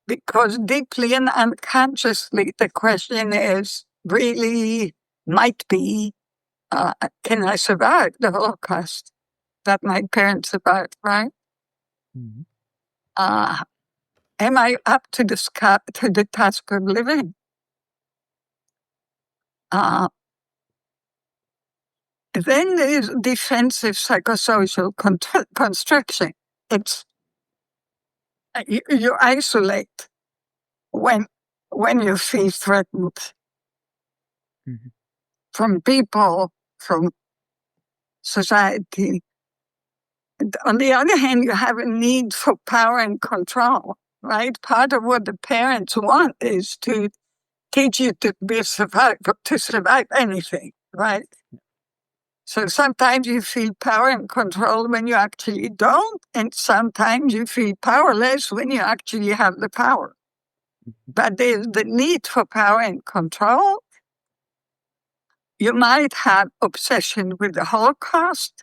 because deeply and unconsciously the question is really might be, can I survive the Holocaust that my parents survived, right? Mm-hmm. Am I up to the task of living? Then there's defensive psychosocial construction. It's you isolate when you feel threatened from people, from society. On the other hand, you have a need for power and control, right? Part of what the parents want is to teach you to survive anything, right? So sometimes you feel power and control when you actually don't, and sometimes you feel powerless when you actually have the power. But there's the need for power and control. You might have obsession with the Holocaust.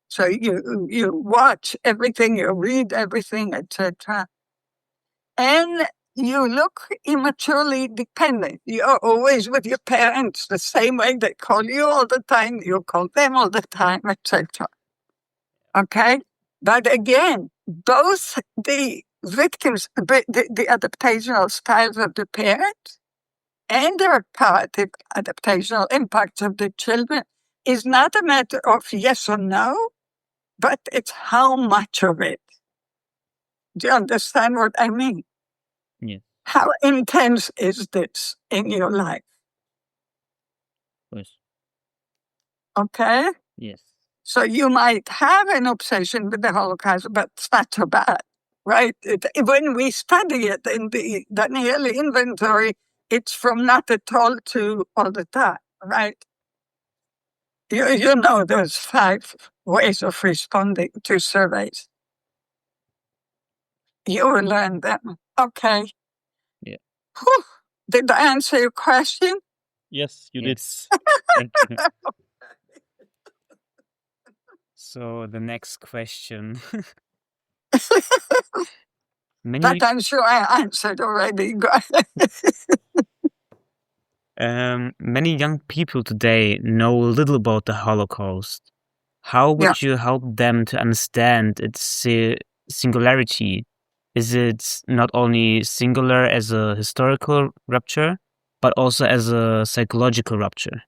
So you watch everything, you read everything, etc. And you look immaturely dependent. You're always with your parents the same way they call you all the time, you call them all the time, etc. Okay? But again, both the victims, the adaptational styles of the parents and the reparative adaptational impacts of the children is not a matter of yes or no, but it's how much of it. Do you understand what I mean? Yes. How intense is this in your life? Yes. Okay? Yes. So you might have an obsession with the Holocaust, but it's not so bad, right? When we study it in the Danieli Inventory, it's from not at all to all the time, right? You know those 5 ways of responding to surveys. You will learn them. Okay. Yeah. Whew. Did I answer your question? Yes, you Yes. did. Thank you. So the next question. But I'm sure I answered already. Go ahead. Many young people today know little about the Holocaust. How would you help them to understand its singularity? Is it not only singular as a historical rupture, but also as a psychological rupture?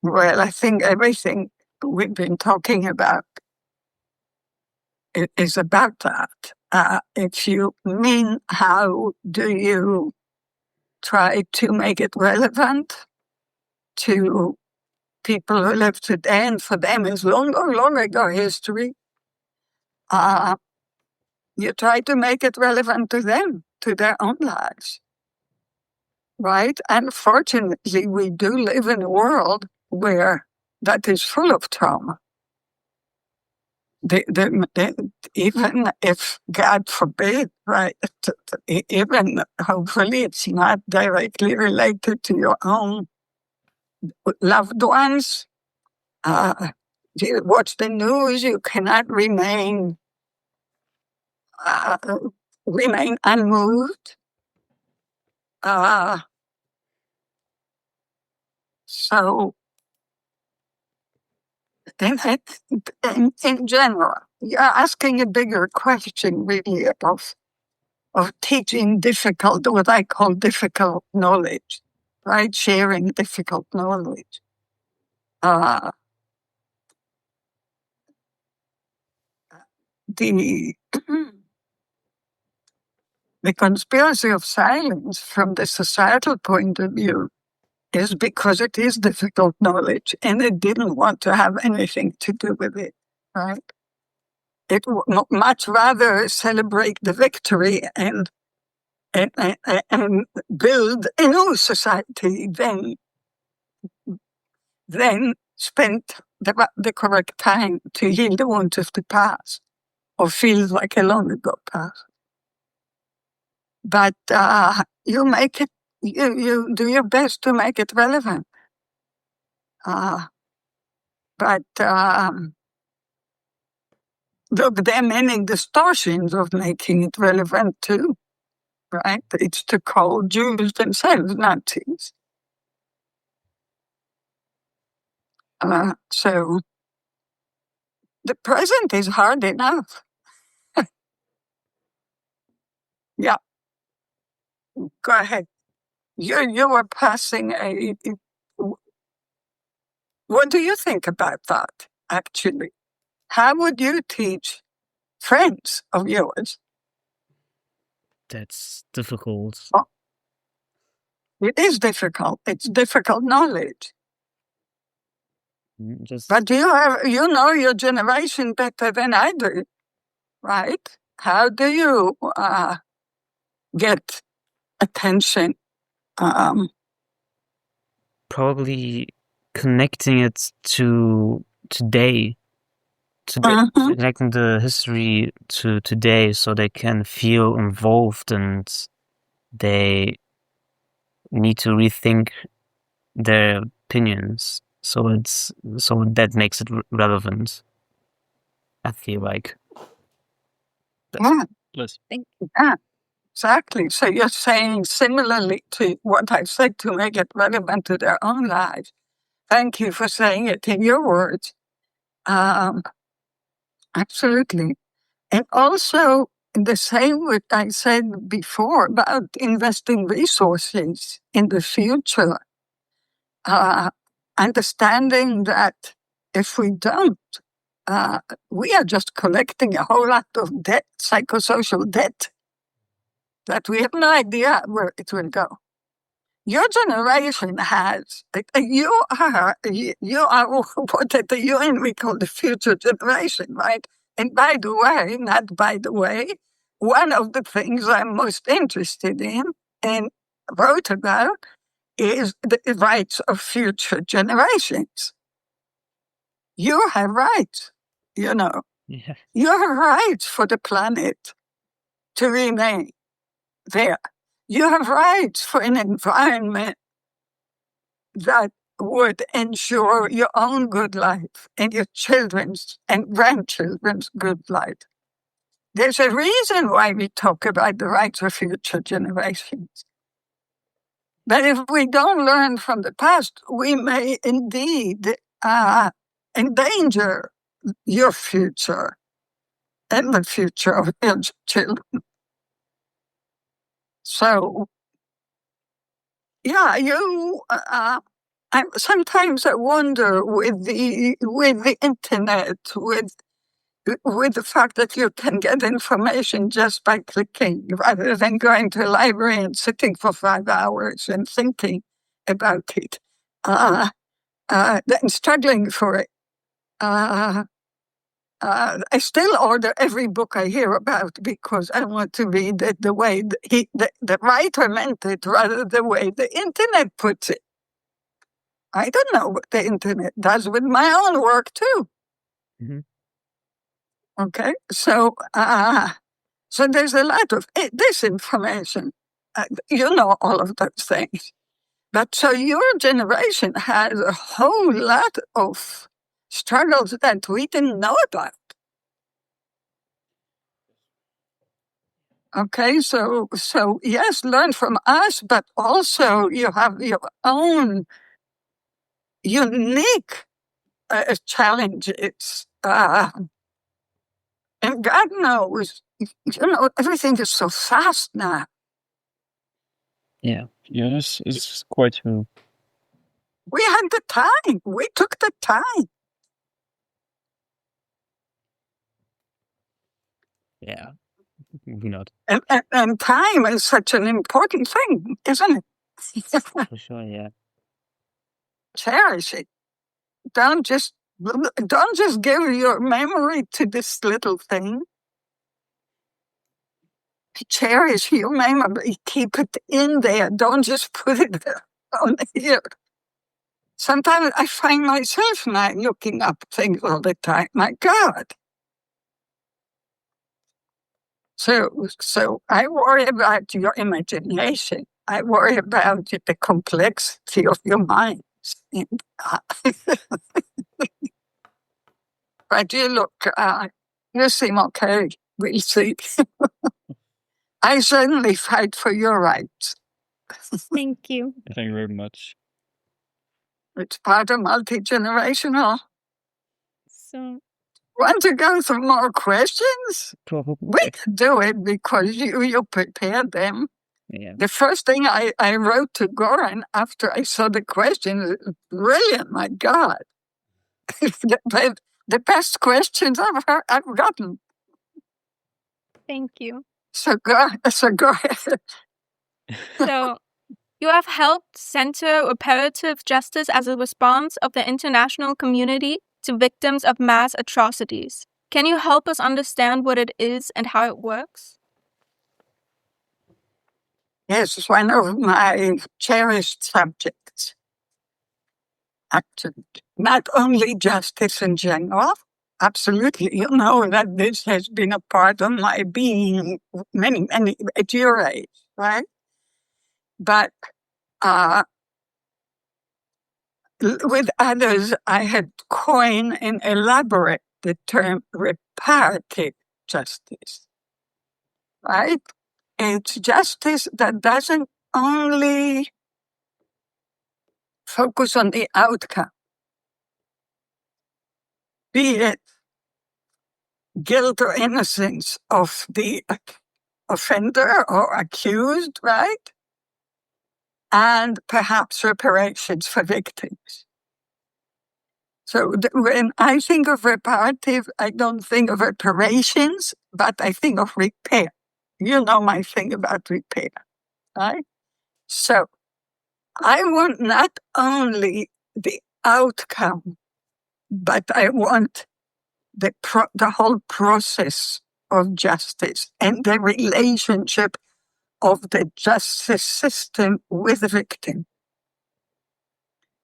Well, I think everything we've been talking about is about that. If you mean, how do you try to make it relevant to people who live today, and for them is long ago history? You try to make it relevant to them, to their own lives, right? And fortunately, we do live in a world where that is full of trauma. Even if, God forbid, right, even hopefully it's not directly related to your own loved ones, you watch the news, you cannot remain unmoved. So, in general, you're asking a bigger question, really, of teaching difficult, what I call difficult knowledge, right? Sharing difficult knowledge. The conspiracy of silence from the societal point of view is because it is difficult knowledge, and it didn't want to have anything to do with it, right? It would much rather celebrate the victory and build a new society than spend the correct time to heal the wounds of the past, or feel like a long ago past. But you make it, you do your best to make it relevant. But look, there are many distortions of making it relevant too, right? It's to call Jews themselves Nazis. So the present is hard enough. Yeah. Go ahead. You were passing a. What do you think about that, actually? How would you teach friends of yours? That's difficult. Oh, it is difficult. It's difficult knowledge. But you know your generation better than I do, right? How do you get attention? Probably connecting it to today, connecting the history to today, so they can feel involved and they need to rethink their opinions. So that makes it relevant. I feel like. Yeah. Please. Yeah, exactly. So you're saying similarly to what I said, to make it relevant to their own lives. Thank you for saying it in your words. Absolutely. And also, the same what I said before about investing resources in the future. Understanding that if we don't, we are just collecting a whole lot of debt, psychosocial debt, that we have no idea where it will go. Your generation has, you are what at the UN we call the future generation, right? And by the way, not by the way, one of the things I'm most interested in and wrote about is the rights of future generations. You have rights, you know. Yeah. You have rights for the planet to remain there. You have rights for an environment that would ensure your own good life and your children's and grandchildren's good life. There's a reason why we talk about the rights of future generations. But if we don't learn from the past, we may indeed endanger your future and the future of your children. So, yeah, sometimes I wonder with the internet, with the fact that you can get information just by clicking, rather than going to a library and sitting for 5 hours and thinking about it, and struggling for it. I still order every book I hear about because I want to read it the way the writer meant it, rather the way the internet puts it. I don't know what the internet does with my own work too. Mm-hmm. Okay, so there's a lot of disinformation. You know all of those things. But so your generation has a whole lot of struggles that we didn't know about. Okay, so yes, learn from us, but also you have your own unique challenges. And God knows, everything is so fast now. Yeah. Yeah, this is quite true. We had the time. We took the time. Yeah. Maybe not. And time is such an important thing, isn't it? For sure, yeah. Cherish it. Don't just give your memory to this little thing. Cherish your memory. Keep it in there. Don't just put it on here. Sometimes I find myself now looking up things all the time. My God. So I worry about your imagination. I worry about the complexity of your mind. But you seem okay. We'll see. I certainly fight for your rights. Thank you. Thank you very much. It's part of multigenerational. So, Want to go through more questions? Probably. We can do it because you prepared them. Yeah. The first thing I wrote to Goran after I saw the question, brilliant, my God. the best questions I've gotten. thank you. So go ahead. So, you have helped center reparative justice as a response of the international community to victims of mass atrocities. Can you help us understand what it is and how it works? Yes, it's one of my cherished subjects. Actually, not only justice in general, absolutely. You know that this has been a part of my being many, at your age, right? But with others, I had coined and elaborate the term reparative justice, right? It's justice that doesn't only focus on the outcome, be it guilt or innocence of the offender or accused, right? And perhaps reparations for victims. So when I think of reparative, I don't think of reparations, but I think of repair. You know my thing about repair, right? So I want not only the outcome, but I want the whole process of justice and the relationship of the justice system with the victim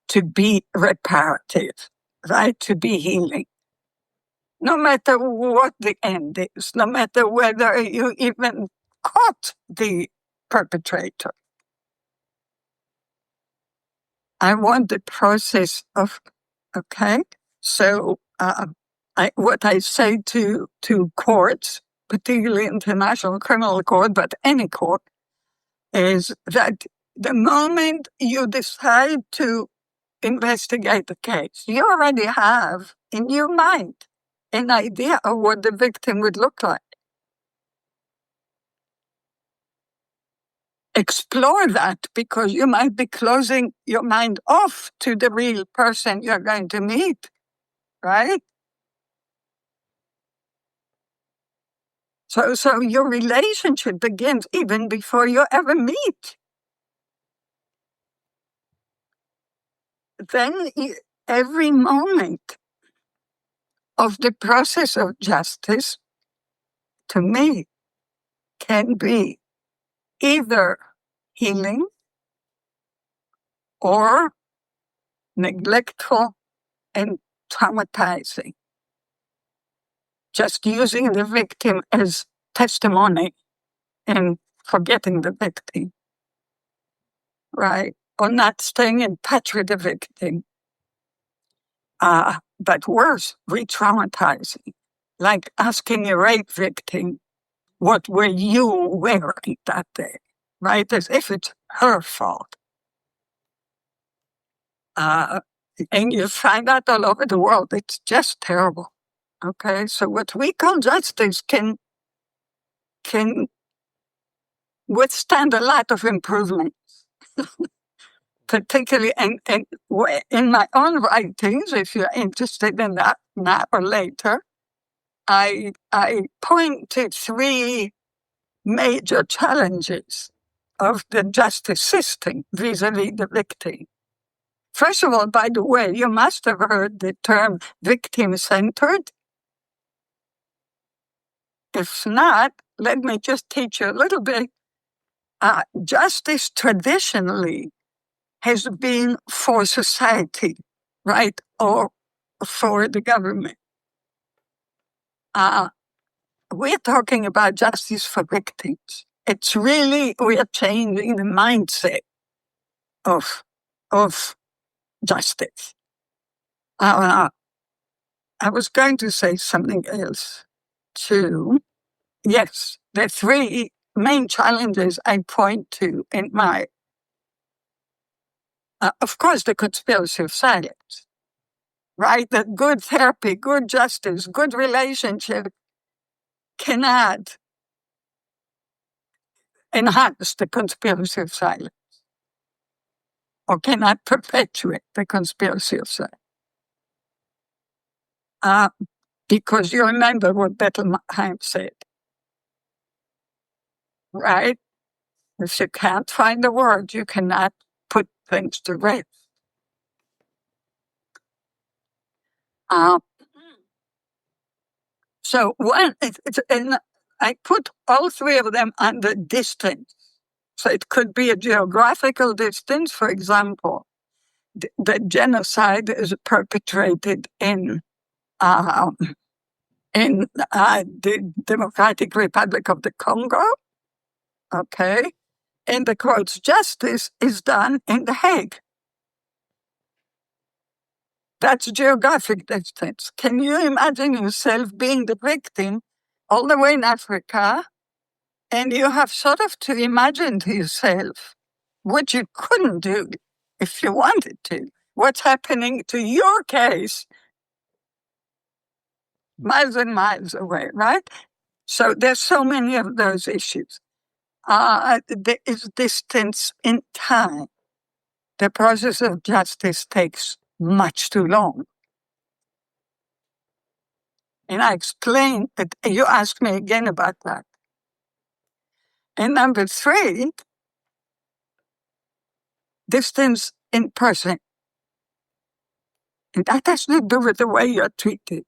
to be reparative, right? To be healing. no matter what the end is, no matter whether you even caught the perpetrator. I want the process of, okay? So what I say to courts, particularly International Criminal Court, but any court, is that the moment you decide to investigate the case, you already have in your mind an idea of what the victim would look like. Explore that, because you might be closing your mind off to the real person you're going to meet, right? So your relationship begins even before you ever meet. Then every moment of the process of justice, to me, can be either healing or neglectful and traumatizing. Just using the victim as testimony and forgetting the victim, right? Or not staying in touch with the victim. But worse, re-traumatizing. Like asking a rape victim, what were you wearing that day? Right? As if it's her fault. And you find that all over the world. It's just terrible. Okay? So what we call justice can withstand a lot of improvements. Particularly in my own writings, if you're interested in that now or later, I point to three major challenges of the justice system vis-a-vis the victim. First of all, by the way, you must have heard the term victim-centered. If not, let me just teach you a little bit. Justice traditionally has been for society, right, or for the government. We're talking about justice for victims. It's really, we are changing the mindset of justice. I was going to say something else too. Yes, the three main challenges I point to in my, of course, the conspiracy of silence, right? That good therapy, good justice, good relationship cannot enhance the conspiracy of silence or cannot perpetuate the conspiracy of silence. Because you remember what Bettelheim said, right? If you can't find the words, you cannot put things to rest. So one, and I put all three of them under distance. So it could be a geographical distance. For example, the genocide is perpetrated in the Democratic Republic of the Congo. Okay, and the court's justice is done in The Hague. That's geographic distance. Can you imagine yourself being the victim all the way in Africa, and you have sort of to imagine to yourself what you couldn't do if you wanted to, what's happening to your case miles and miles away, right? So there's so many of those issues. There is distance in time. The process of justice takes much too long. And I explained that you asked me again about that. And number three, distance in person. And that has to do with the way you're treated.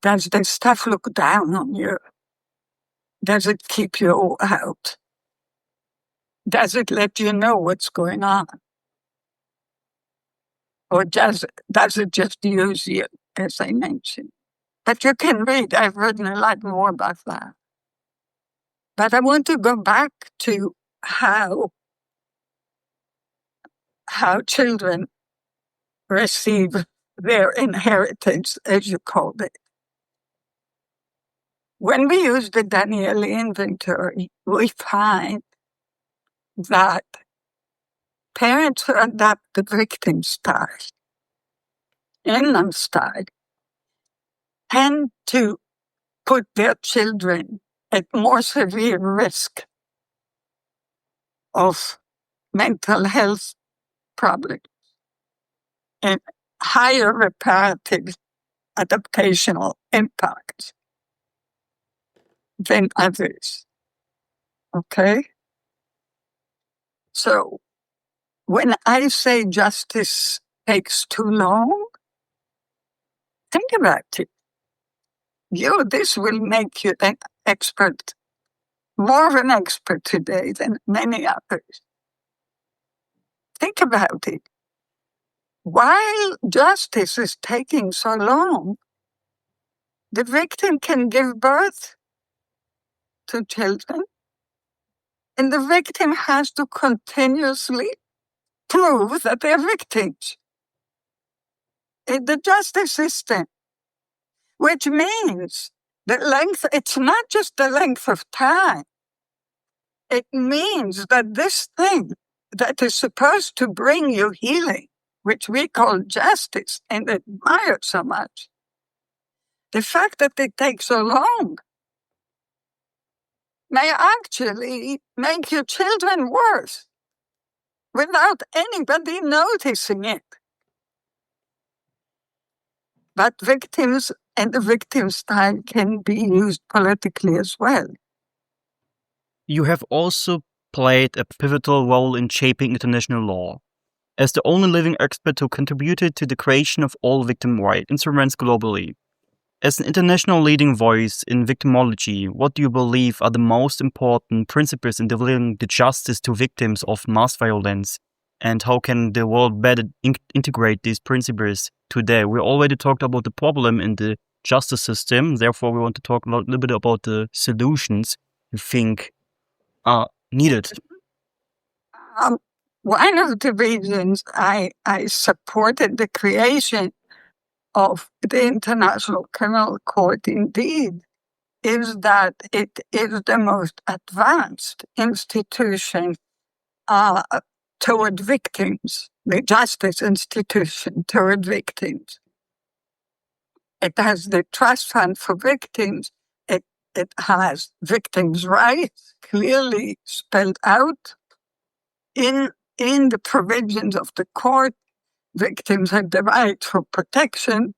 Does the stuff look down on you? Does it keep you out? Does it let you know what's going on? Or does it just use you, as I mentioned? But you can read. I've written a lot more about that. But I want to go back to how children receive their inheritance, as you called it. When we use the Danieli Inventory, we find that parents who adopt the victim style, Inam style, tend to put their children at more severe risk of mental health problems and higher reparative adaptational impact than others. Okay? So when I say justice takes too long, think about it. This will make you an expert, more of an expert today than many others. Think about it. While justice is taking so long, the victim can give birth to children, and the victim has to continuously prove that they're victims in the justice system, which means it's not just the length of time. It means that this thing that is supposed to bring you healing, which we call justice and admire so much, the fact that it takes so long may actually make your children worse without anybody noticing it. But victims and the victim style can be used politically as well. You have also played a pivotal role in shaping international law. As the only living expert who contributed to the creation of all victim rights instruments globally. As an international leading voice in victimology, what do you believe are the most important principles in delivering the justice to victims of mass violence? And how can the world better integrate these principles today? We already talked about the problem in the justice system. Therefore, we want to talk a little bit about the solutions you think are needed. One of the reasons I supported the creation of the International Criminal Court indeed is that it is the most advanced institution toward victims, the justice institution toward victims. It has the trust fund for victims. It has victims' rights clearly spelled out in the provisions of the court. Victims have the right for protection,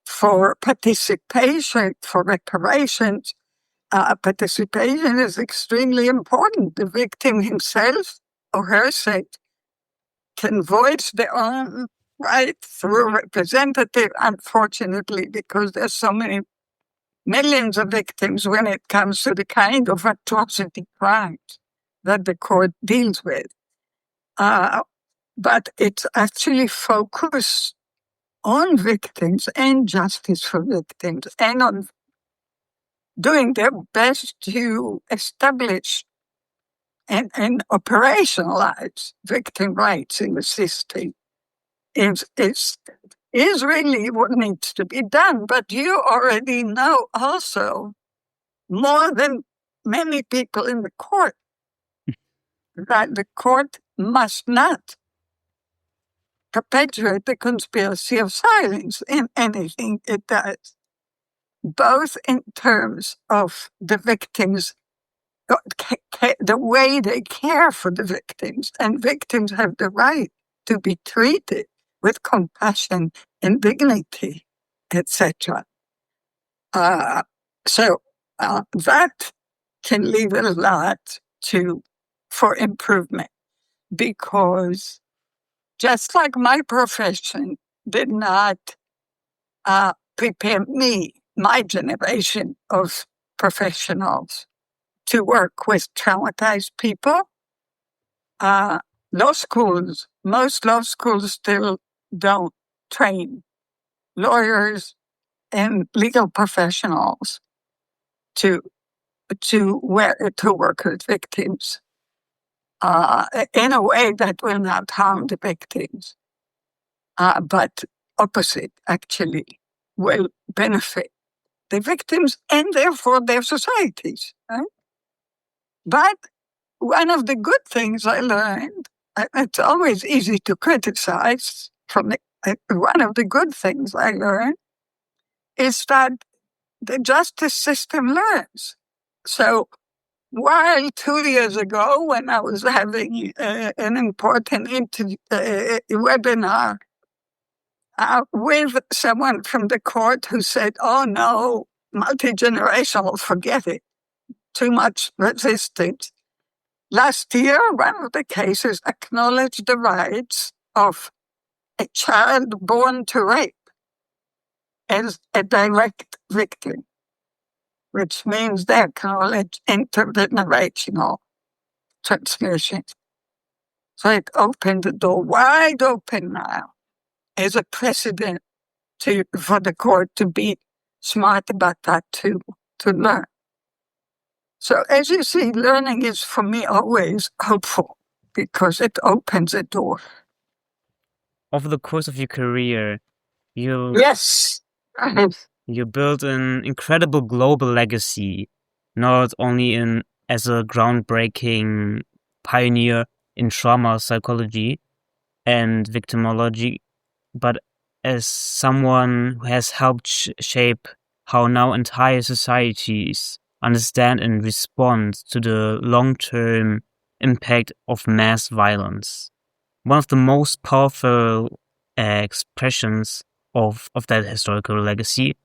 for participation, for reparations. Participation is extremely important. The victim himself or herself can voice their own right through a representative, unfortunately, because there's so many millions of victims when it comes to the kind of atrocity crimes that the court deals with. But it's actually focused on victims and justice for victims and on doing their best to establish and operationalize victim rights in the system. Is really what needs to be done. But you already know also, more than many people in the court, that the court must not perpetuate the conspiracy of silence in anything it does, both in terms of the victims, the way they care for the victims, and victims have the right to be treated with compassion and dignity, etc. So that can leave a lot for improvement, because just like my profession did not prepare me, my generation of professionals, to work with traumatized people, most law schools still don't train lawyers and legal professionals to work with victims in a way that will not harm the victims, but opposite, actually, will benefit the victims and therefore their societies. Right? But one of the good things I learned, it's always easy to criticize one of the good things I learned is that the justice system learns. So while 2 years ago, when I was having an important webinar with someone from the court who said, "Oh no, multigenerational, forget it, too much resistance." Last year, one of the cases acknowledged the rights of a child born to rape as a direct victim, which means they acknowledge intergenerational transmission. So it opened the door wide open now as a precedent for the court to be smart about that too, to learn. So as you see, learning is for me always hopeful because it opens a door. Over the course of your career, Yes. you built an incredible global legacy, not only as a groundbreaking pioneer in trauma psychology and victimology, but as someone who has helped shape how now entire societies understand and respond to the long-term impact of mass violence. One of the most powerful expressions of that historical legacy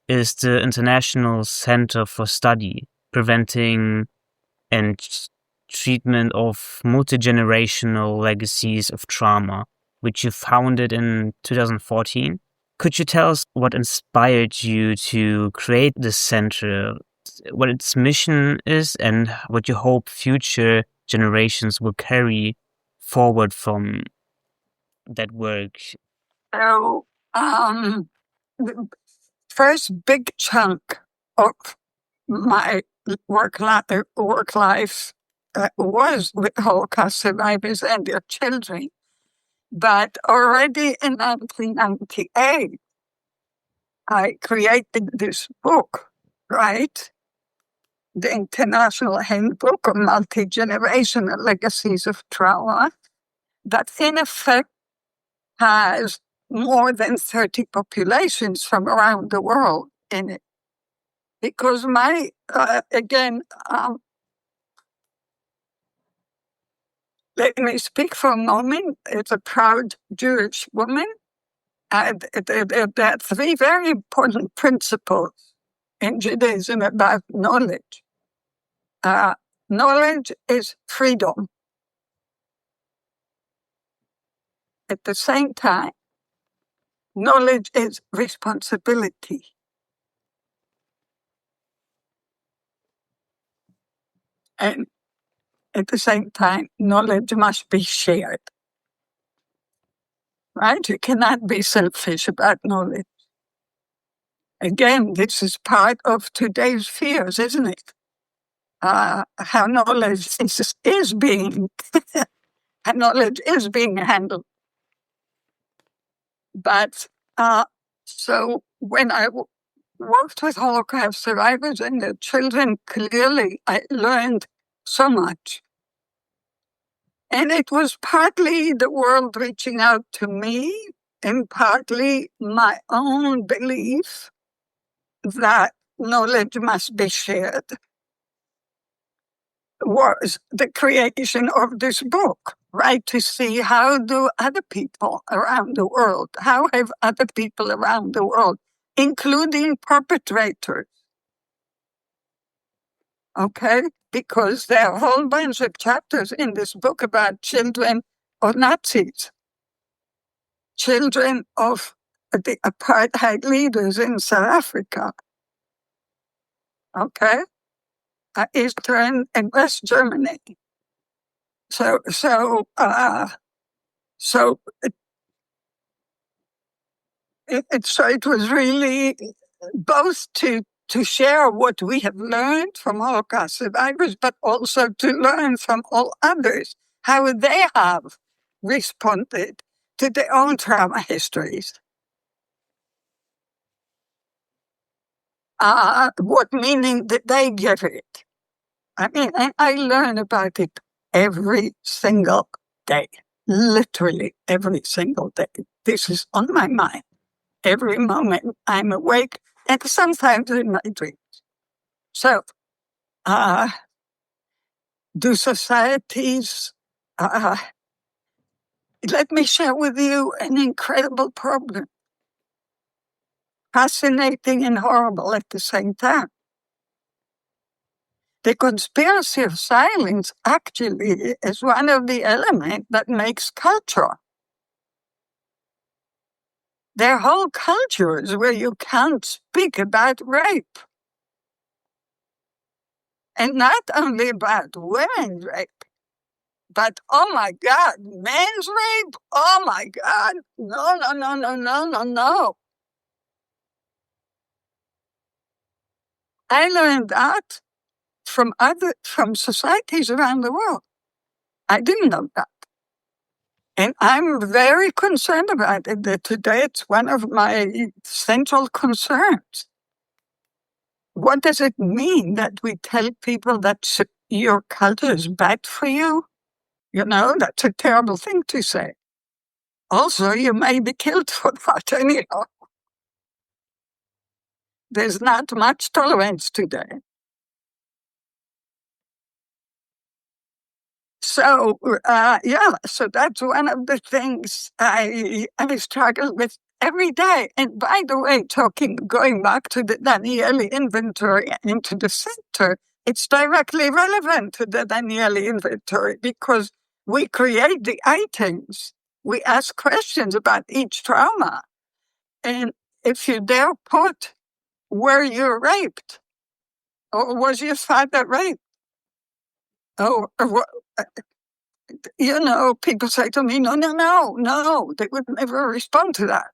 is the International Center for Study, Preventing and Treatment of Multigenerational Legacies of Trauma, which you founded in 2014. Could you tell us what inspired you to create this center, what its mission is, and what you hope future generations will carry forward from that work? So, the first big chunk of my work life was with Holocaust survivors and their children. But already in 1998, I created this book, right? The International Handbook of Multigenerational Legacies of Trauma, that in effect has more than 30 populations from around the world in it. Because let me speak for a moment. As a proud Jewish woman, there are three very important principles in Judaism about knowledge. Knowledge is freedom. At the same time, knowledge is responsibility. And at the same time, knowledge must be shared. Right? You cannot be selfish about knowledge. Again, this is part of today's fears, isn't it? How knowledge is being handled. But so when I worked with Holocaust survivors and their children, clearly I learned so much. And it was partly the world reaching out to me and partly my own belief that knowledge must be shared, was the creation of this book, right? To see how do other people around the world, how have other people around the world, including perpetrators, okay? Because there are a whole bunch of chapters in this book about children of Nazis, children of the apartheid leaders in South Africa, okay? Eastern and West Germany. So So it was really both to share what we have learned from Holocaust survivors, but also to learn from all others how they have responded to their own trauma histories. What meaning did they give it? I mean, I learn about it every single day, literally every single day. This is on my mind. Every moment I'm awake, and sometimes in my dreams. So, do societies, let me share with you an incredible problem. Fascinating and horrible at the same time. The conspiracy of silence actually is one of the elements that makes culture. There are whole cultures where you can't speak about rape. And not only about women's rape, but oh my God, men's rape? Oh my God, no. I learned that from societies around the world. I didn't know that. And I'm very concerned about it. That today it's one of my central concerns. What does it mean that we tell people that your culture is bad for you? You know, that's a terrible thing to say. Also, you may be killed for that anyhow. There's not much tolerance today. So, so that's one of the things I struggle with every day. And by the way, going back to the Danieli Inventory and to the center, it's directly relevant to the Danieli Inventory because we create the items. We ask questions about each trauma. And if you dare put, were you raped? Or was your father raped? Or people say to me, no, they would never respond to that.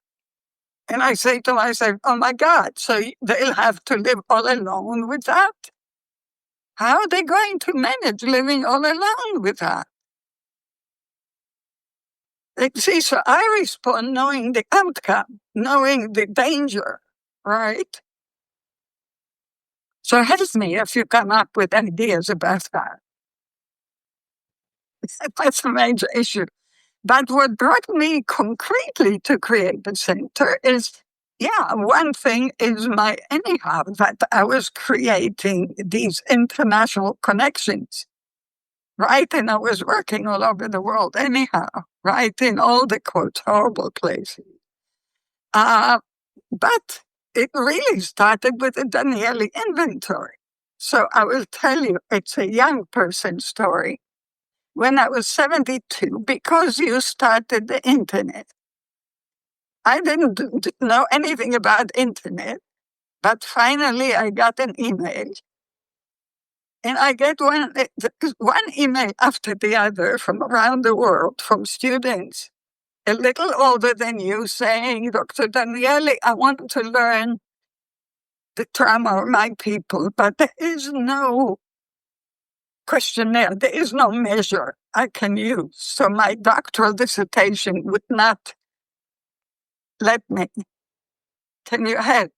And I say to myself, oh my God, so they'll have to live all alone with that? How are they going to manage living all alone with that? See, so I respond knowing the outcome, knowing the danger, right? So help me if you come up with ideas about that. That's a major issue. But what brought me concretely to create the center is, one thing is that I was creating these international connections, right? And I was working all over the world anyhow, right? In all the, quote, horrible places. But it really started with the Danieli Inventory. So I will tell you, it's a young person story. When I was 72, because you started the internet, I didn't know anything about internet, but finally I got an email. And I get one email after the other from around the world, from students a little older than you, saying, Dr. Danieli, I want to learn the trauma of my people, but there is no questionnaire, there is no measure I can use. So my doctoral dissertation would not let me. Can you help?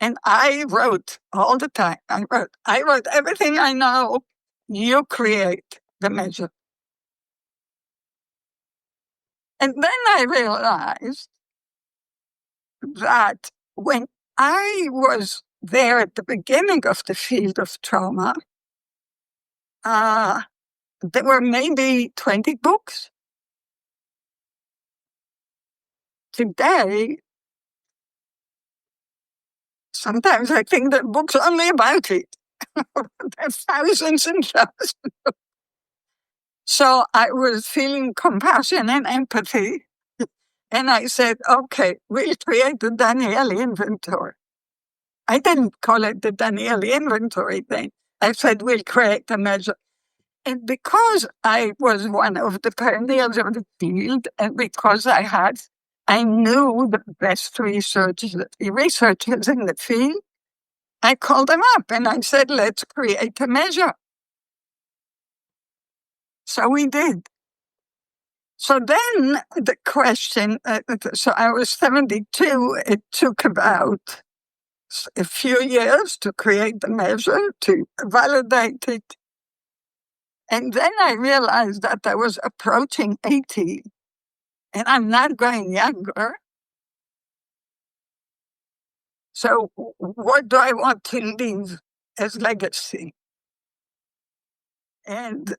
And I wrote all the time. I wrote everything I know. You create the measure. And then I realized that when I was there at the beginning of the field of trauma, there were maybe 20 books. Today, sometimes I think the books only about it. There are thousands and thousands. So I was feeling compassion and empathy. And I said, okay, we'll create the Danieli Inventory. I didn't call it the Danieli Inventory thing. I said, we'll create a measure. And because I was one of the pioneers of the field, and because I had I knew the best researchers in the field. I called them up and I said, let's create a measure. So we did. So then the question, so I was 72, it took about a few years to create the measure, to validate it. And then I realized that I was approaching 80 and I'm not going younger. So what do I want to leave as legacy? And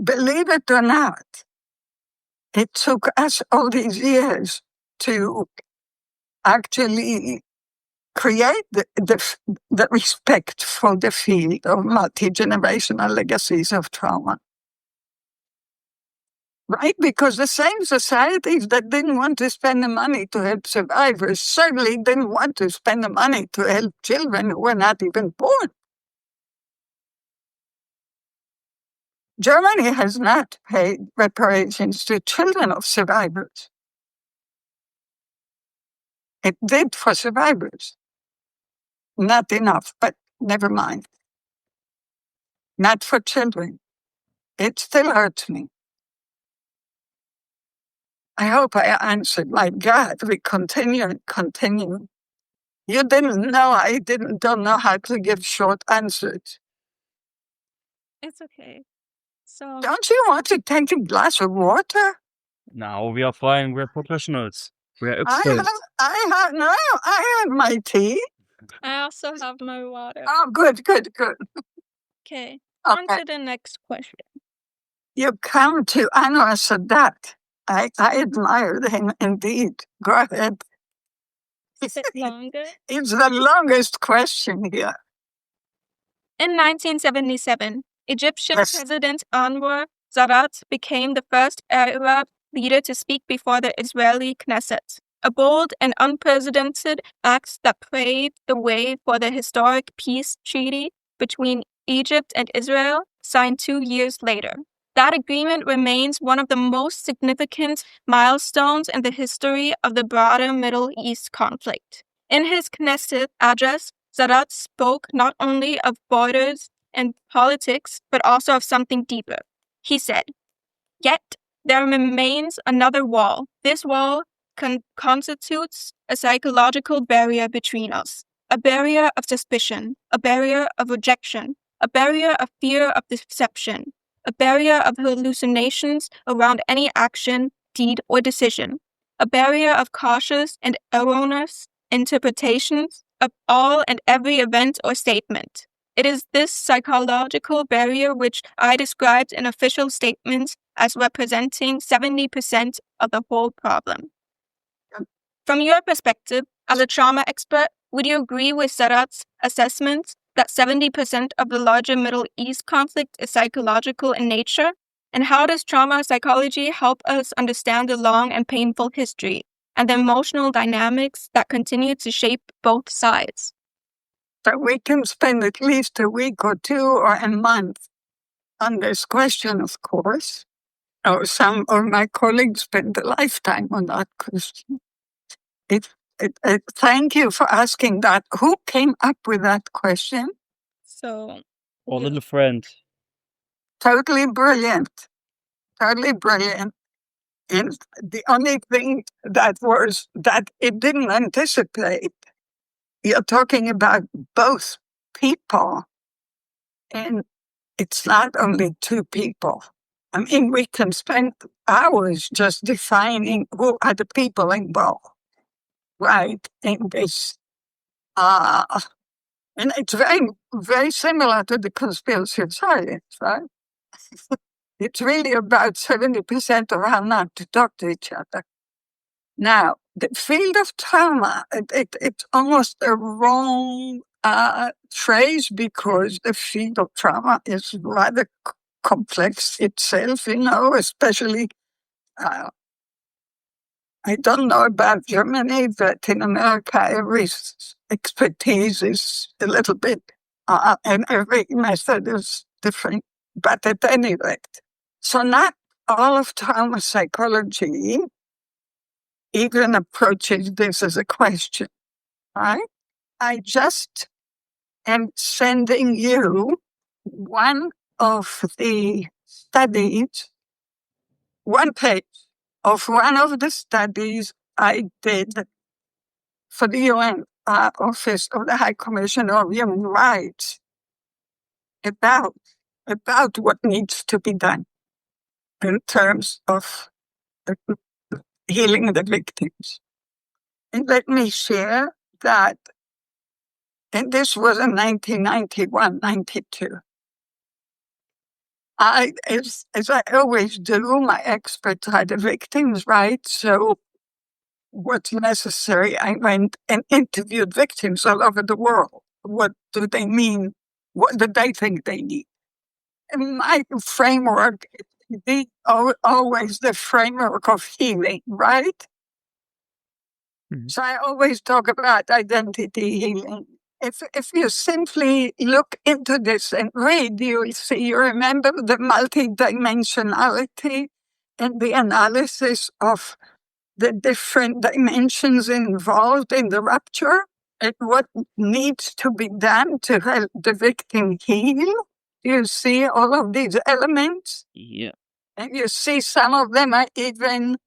believe it or not, it took us all these years to actually create the respect for the field of multigenerational legacies of trauma. Right? Because the same societies that didn't want to spend the money to help survivors certainly didn't want to spend the money to help children who were not even born. Germany has not paid reparations to children of survivors. It did for survivors. Not enough, but never mind. Not for children. It still hurts me. I hope I answered. My God, we continue and continue. You didn't know I don't know how to give short answers. It's okay. So Don't you want to take a glass of water? Now we are fine. We're professionals. We're I experts. have my tea. I also have my water. Oh, good. Okay. On Okay. to the next question. You come to Anwar Sadat. I admire him indeed. Go ahead. Is it longer? It's the longest question here. In 1977, Egyptian Yes. President Anwar Sadat became the first Arab leader to speak before the Israeli Knesset, a bold and unprecedented act that paved the way for the historic peace treaty between Egypt and Israel, signed 2 years later. That agreement remains one of the most significant milestones in the history of the broader Middle East conflict. In his Knesset address, Sadat spoke not only of borders and politics, but also of something deeper. He said, "Yet there remains another wall. This wall constitutes a psychological barrier between us, a barrier of suspicion, a barrier of rejection, a barrier of fear of deception, a barrier of hallucinations around any action, deed, or decision, a barrier of cautious and erroneous interpretations of all and every event or statement. It is this psychological barrier which I described in official statements as representing 70% of the whole problem." From your perspective, as a trauma expert, would you agree with Sadat's assessment that 70% of the larger Middle East conflict is psychological in nature? And how does trauma psychology help us understand the long and painful history and the emotional dynamics that continue to shape both sides? So we can spend at least a week or two or a month on this question, of course. Or some of my colleagues spend a lifetime on that question. Thank you for asking that. Who came up with that question? So, Our little friend. Totally brilliant. And the only thing that it didn't anticipate, you're talking about both people. And it's not only two people. I mean, we can spend hours just defining who are the people involved, right, in this. And it's very, very similar to the conspiracy of science, right? It's really about 70% of how not to talk to each other. Now, the field of trauma, it's almost a wrong phrase because the field of trauma is rather complex itself, especially, I don't know about Germany, but in America, every expertise is a little bit, and every method is different. But at any rate, so not all of trauma psychology even approaches this as a question, right? I just am sending you one of the studies, one page of one of the studies I did for the UN Office of the High Commissioner of Human Rights about what needs to be done in terms of healing the victims. And let me share that, and this was in 1991, 92. As I always do, my experts are the victims, right? So what's necessary? I went and interviewed victims all over the world. What do they mean? What do they think they need? And my framework is always the framework of healing, right? Mhm. So I always talk about identity healing. If you simply look into this and read, you remember the multidimensionality and the analysis of the different dimensions involved in the rupture and what needs to be done to help the victim heal. You see all of these elements, Yeah. and you see some of them are even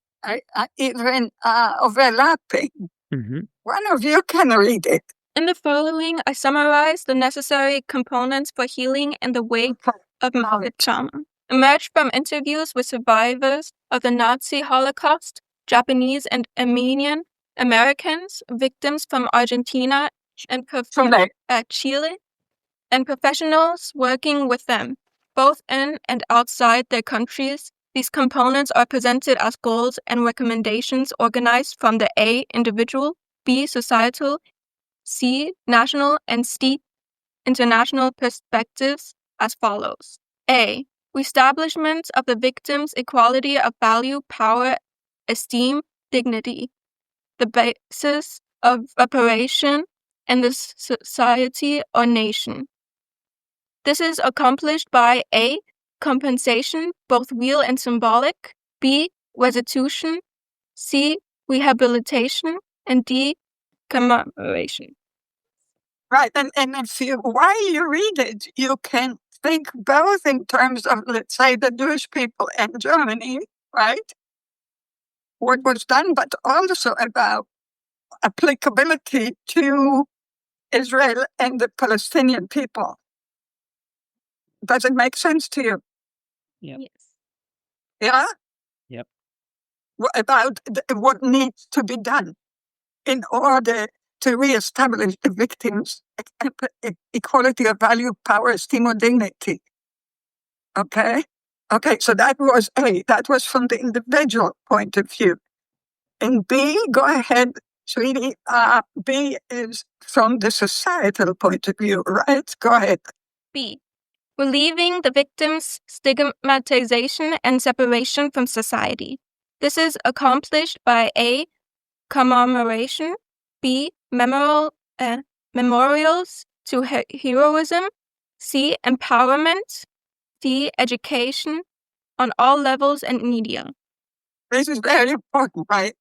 overlapping. Mhm. One of you can read it. In the following, I summarize the necessary components for healing in the wake of morbid trauma. Emerged from interviews with survivors of the Nazi Holocaust, Japanese and Armenian Americans, victims from Argentina and Chile, and professionals working with them, both in and outside their countries. These components are presented as goals and recommendations organized from the A, individual, B, societal, C, national, and C, international perspectives as follows. A, reestablishment of the victim's equality of value, power, esteem, dignity, the basis of reparation in the society or nation. This is accomplished by A, compensation, both real and symbolic, B, restitution, C, rehabilitation, and D, commemoration. Right, and if while you read it, you can think both in terms of, let's say, the Jewish people in Germany, right? What was done, but also about applicability to Israel and the Palestinian people. Does it make sense to you? Yep. Yes. Yeah? Yep. About what needs to be done in order to reestablish the victims' equality of value, power, esteem, or dignity. Okay? Okay, so that was A. That was from the individual point of view. And B, go ahead, sweetie. B is from the societal point of view, right? Go ahead. B, relieving the victim's stigmatization and separation from society. This is accomplished by A, commemoration, B, memorials to heroism, C, empowerment, D, education on all levels and media. This is very important, right?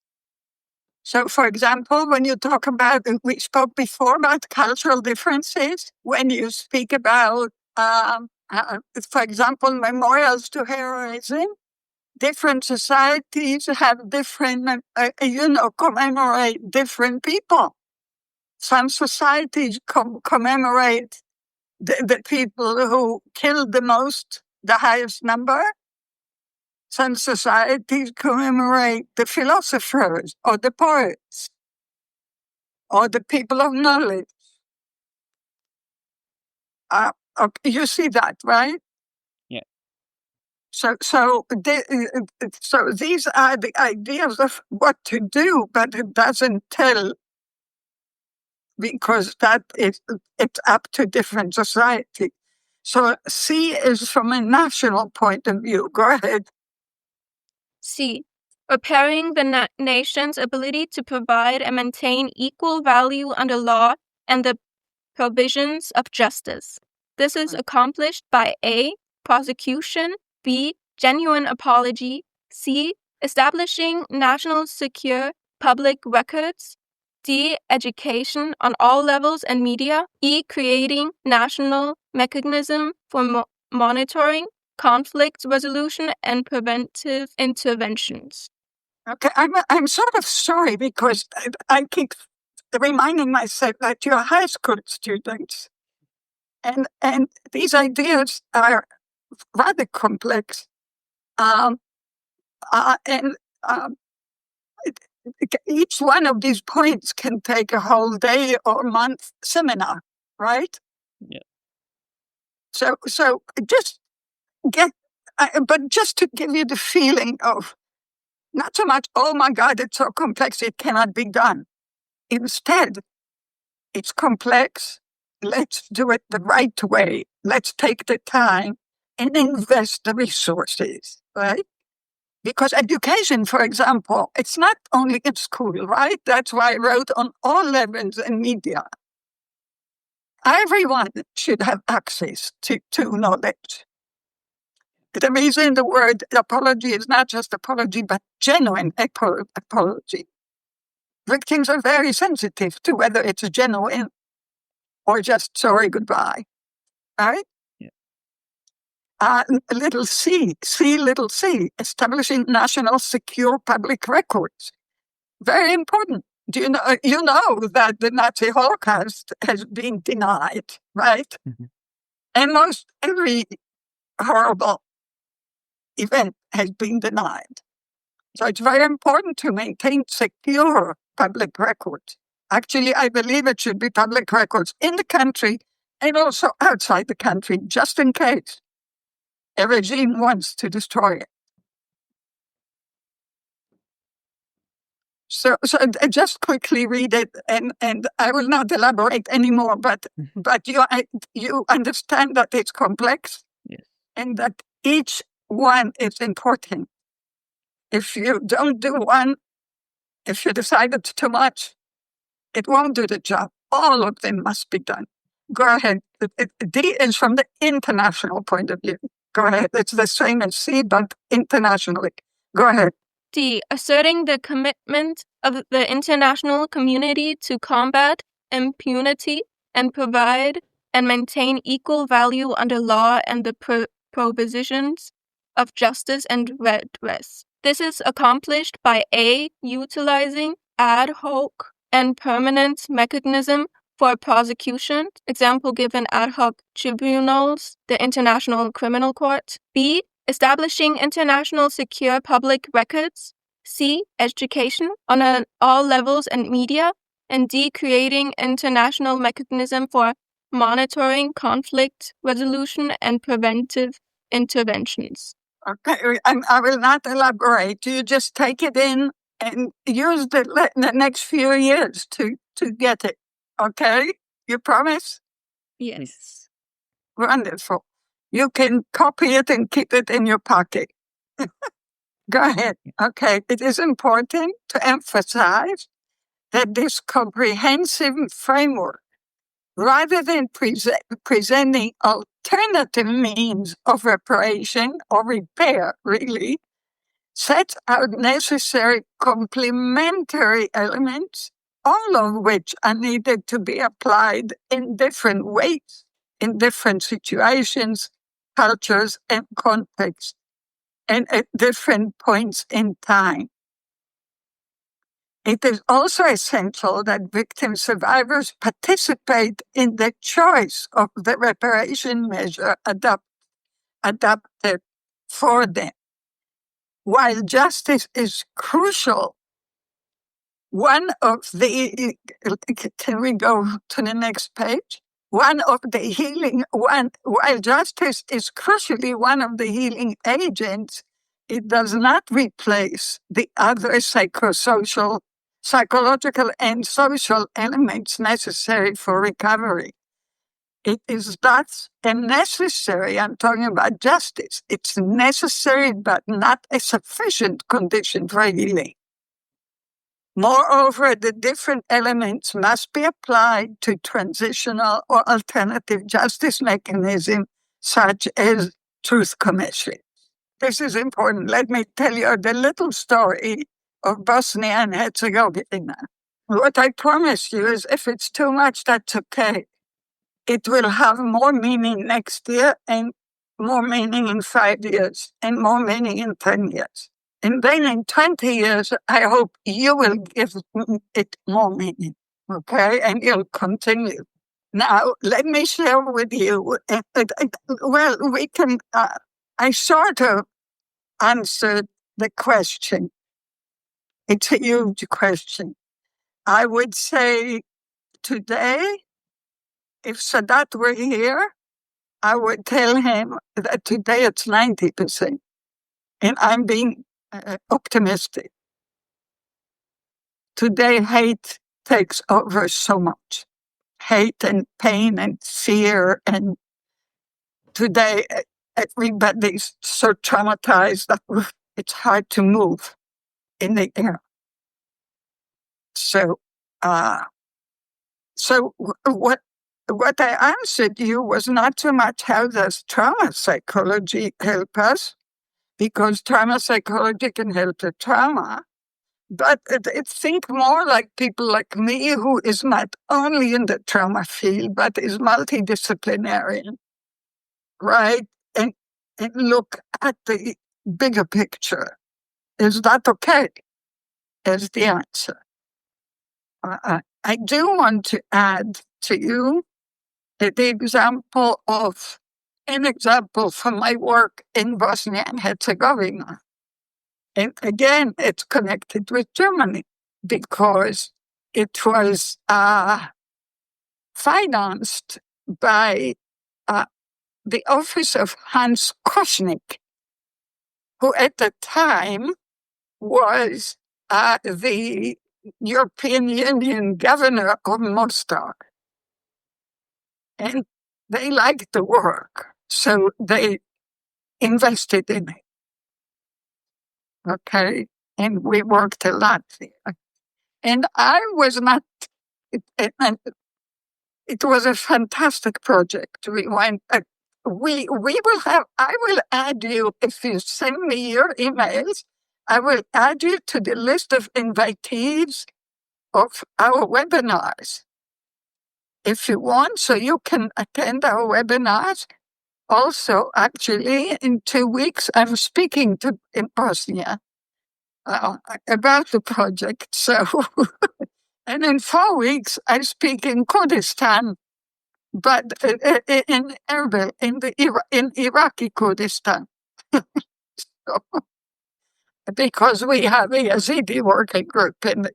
So, for example, when you talk about, we spoke before about cultural differences, when you speak about, for example, memorials to heroism, different societies have different, commemorate different people. Some societies commemorate the people who killed the most, the highest number. Some societies commemorate the philosophers or the poets or the people of knowledge. You see that, right? Yeah. So these are the ideas of what to do, but it doesn't tell, because it's up to different society. So C is from a national point of view. Go ahead. C, repairing the nation's ability to provide and maintain equal value under law and the provisions of justice. This is accomplished by A, prosecution, B, genuine apology, C, establishing national secure public records. D, education on all levels and media. E, creating national mechanism for monitoring, conflict resolution, and preventive interventions. Okay, I'm sort of sorry because I keep reminding myself that you're high school students, and these ideas are rather complex, and each one of these points can take a whole day or month seminar, right? Yeah. So just but just to give you the feeling of not so much, oh my God, it's so complex, it cannot be done. Instead, it's complex. Let's do it the right way. Let's take the time and invest the resources, right? Because education, for example, it's not only in school, right? That's why I wrote on all levels in media. Everyone should have access to knowledge. The reason the word apology is not just apology, but genuine apology. Victims are very sensitive to whether it's genuine or just sorry, goodbye, right? Little c, establishing national secure public records. Very important. Do you know that the Nazi Holocaust has been denied, right? Mm-hmm. And most every horrible event has been denied. So it's very important to maintain secure public records. Actually, I believe it should be public records in the country and also outside the country, just in case a regime wants to destroy it. So just quickly read it, and I will not elaborate anymore, but you understand that it's complex, yes, and that each one is important. If you don't do one, if you decide it's too much, it won't do the job. All of them must be done. Go ahead. D is from the international point of view. Go ahead. It's the same as C, but internationally. Go ahead. D, asserting the commitment of the international community to combat impunity and provide and maintain equal value under law and the provisions of justice and redress. This is accomplished by A, utilizing ad hoc and permanent mechanism for prosecution, example given ad hoc tribunals, the International Criminal Court. B, establishing international secure public records. C, education on all levels and media. And D, creating international mechanism for monitoring, conflict resolution, and preventive interventions. Okay, I will not elaborate. You just take it in and use the next few years to get it. Okay? You promise? Yes. Wonderful. You can copy it and keep it in your pocket. Go ahead. Okay. It is important to emphasize that this comprehensive framework, rather than presenting alternative means of reparation or repair, really, sets out necessary complementary elements, all of which are needed to be applied in different ways, in different situations, cultures, and contexts, and at different points in time. It is also essential that victim survivors participate in the choice of the reparation measure adapted for them. While justice is crucial, can we go to the next page? While justice is crucially one of the healing agents, it does not replace the other psychological and social elements necessary for recovery. It is thus a necessary, I'm talking about justice, it's necessary but not a sufficient condition for healing. Moreover, the different elements must be applied to transitional or alternative justice mechanisms, such as truth commission. This is important. Let me tell you the little story of Bosnia and Herzegovina. What I promise you is if it's too much, that's okay. It will have more meaning next year and more meaning in 5 years and more meaning in 10 years. And then in 20 years, I hope you will give it more meaning, okay? And you'll continue. Now, let me share with you, I sort of answered the question. It's a huge question. I would say today, if Sadat were here, I would tell him that today it's 90%. And I'm being optimistic. Today, hate takes over so much. Hate and pain and fear. And today, everybody's so traumatized that it's hard to move in the air. So what I answered you was not so much how does trauma psychology help us, because trauma psychology can help the trauma, but think more like people like me who is not only in the trauma field, but is multidisciplinary, right? And look at the bigger picture. Is that okay? Is the answer. I do want to add to you an example from my work in Bosnia and Herzegovina. And again, it's connected with Germany because it was financed by the office of Hans Koschnick, who at the time was the European Union governor of Mostar. And they liked the work, so they invested in it. Okay, and we worked a lot there. And I was not, it was a fantastic project. We went, we will have, I will add you, if you send me your emails, I will add you to the list of invitees of our webinars. If you want, so you can attend our webinars. Also, actually, in 2 weeks, I'm speaking in Bosnia about the project. So, and in 4 weeks, I speak in Kurdistan, but in Erbil, in Iraqi Kurdistan. So, because we have a Yazidi working group, and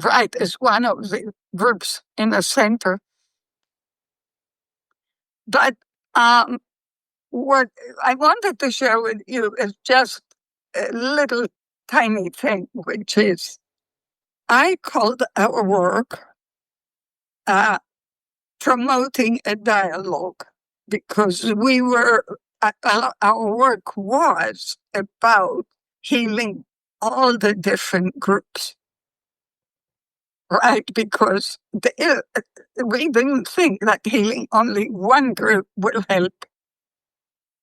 right is one of the groups in the center. But what I wanted to share with you is just a little tiny thing, which is I called our work promoting a dialogue, because our work was about healing all the different groups, right? Because we didn't think that healing only one group will help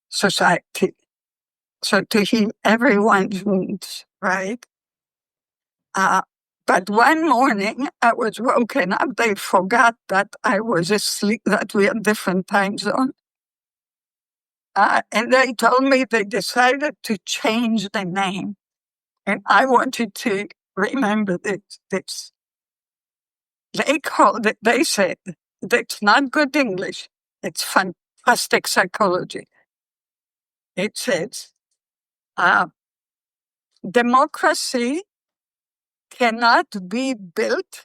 society. So to heal everyone's wounds, right? But one morning I was woken up. They forgot that I was asleep, that we had different time zones. And they told me they decided to change the name. And I wanted to remember this. They said, that's not good English. It's fantastic psychology. It says, democracy cannot be built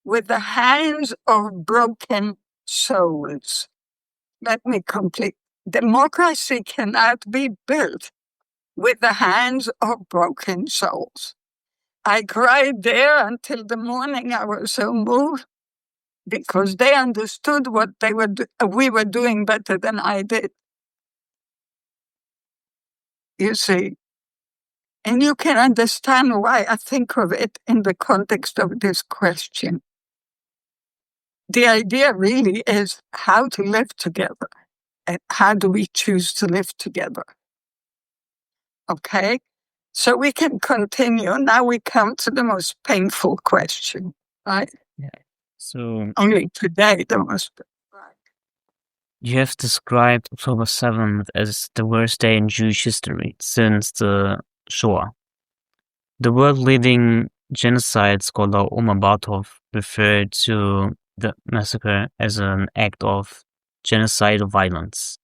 with the hands of broken souls. Let me complete. Democracy cannot be built with the hands of broken souls. I cried there until the morning. I was so moved because they understood what we were doing better than I did. You see, and you can understand why I think of it in the context of this question. The idea really is how to live together, and how do we choose to live together? Okay? So we can continue. Now we come to the most painful question, right? Yeah. So Only today the most. Right. you have described October 7th as the worst day in Jewish history since the Shoah. The world-leading genocide scholar Omar Bartov referred to the massacre as an act of genocidal violence.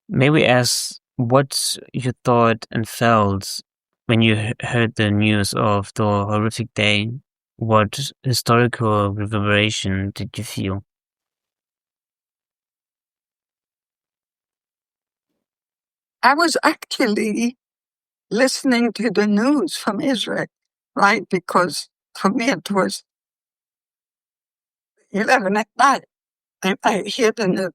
May we ask what you thought and felt when you heard the news of the horrific day? What historical reverberation did you feel? I was actually listening to the news from Israel, right? Because for me it was 11 at night, and I hear the news.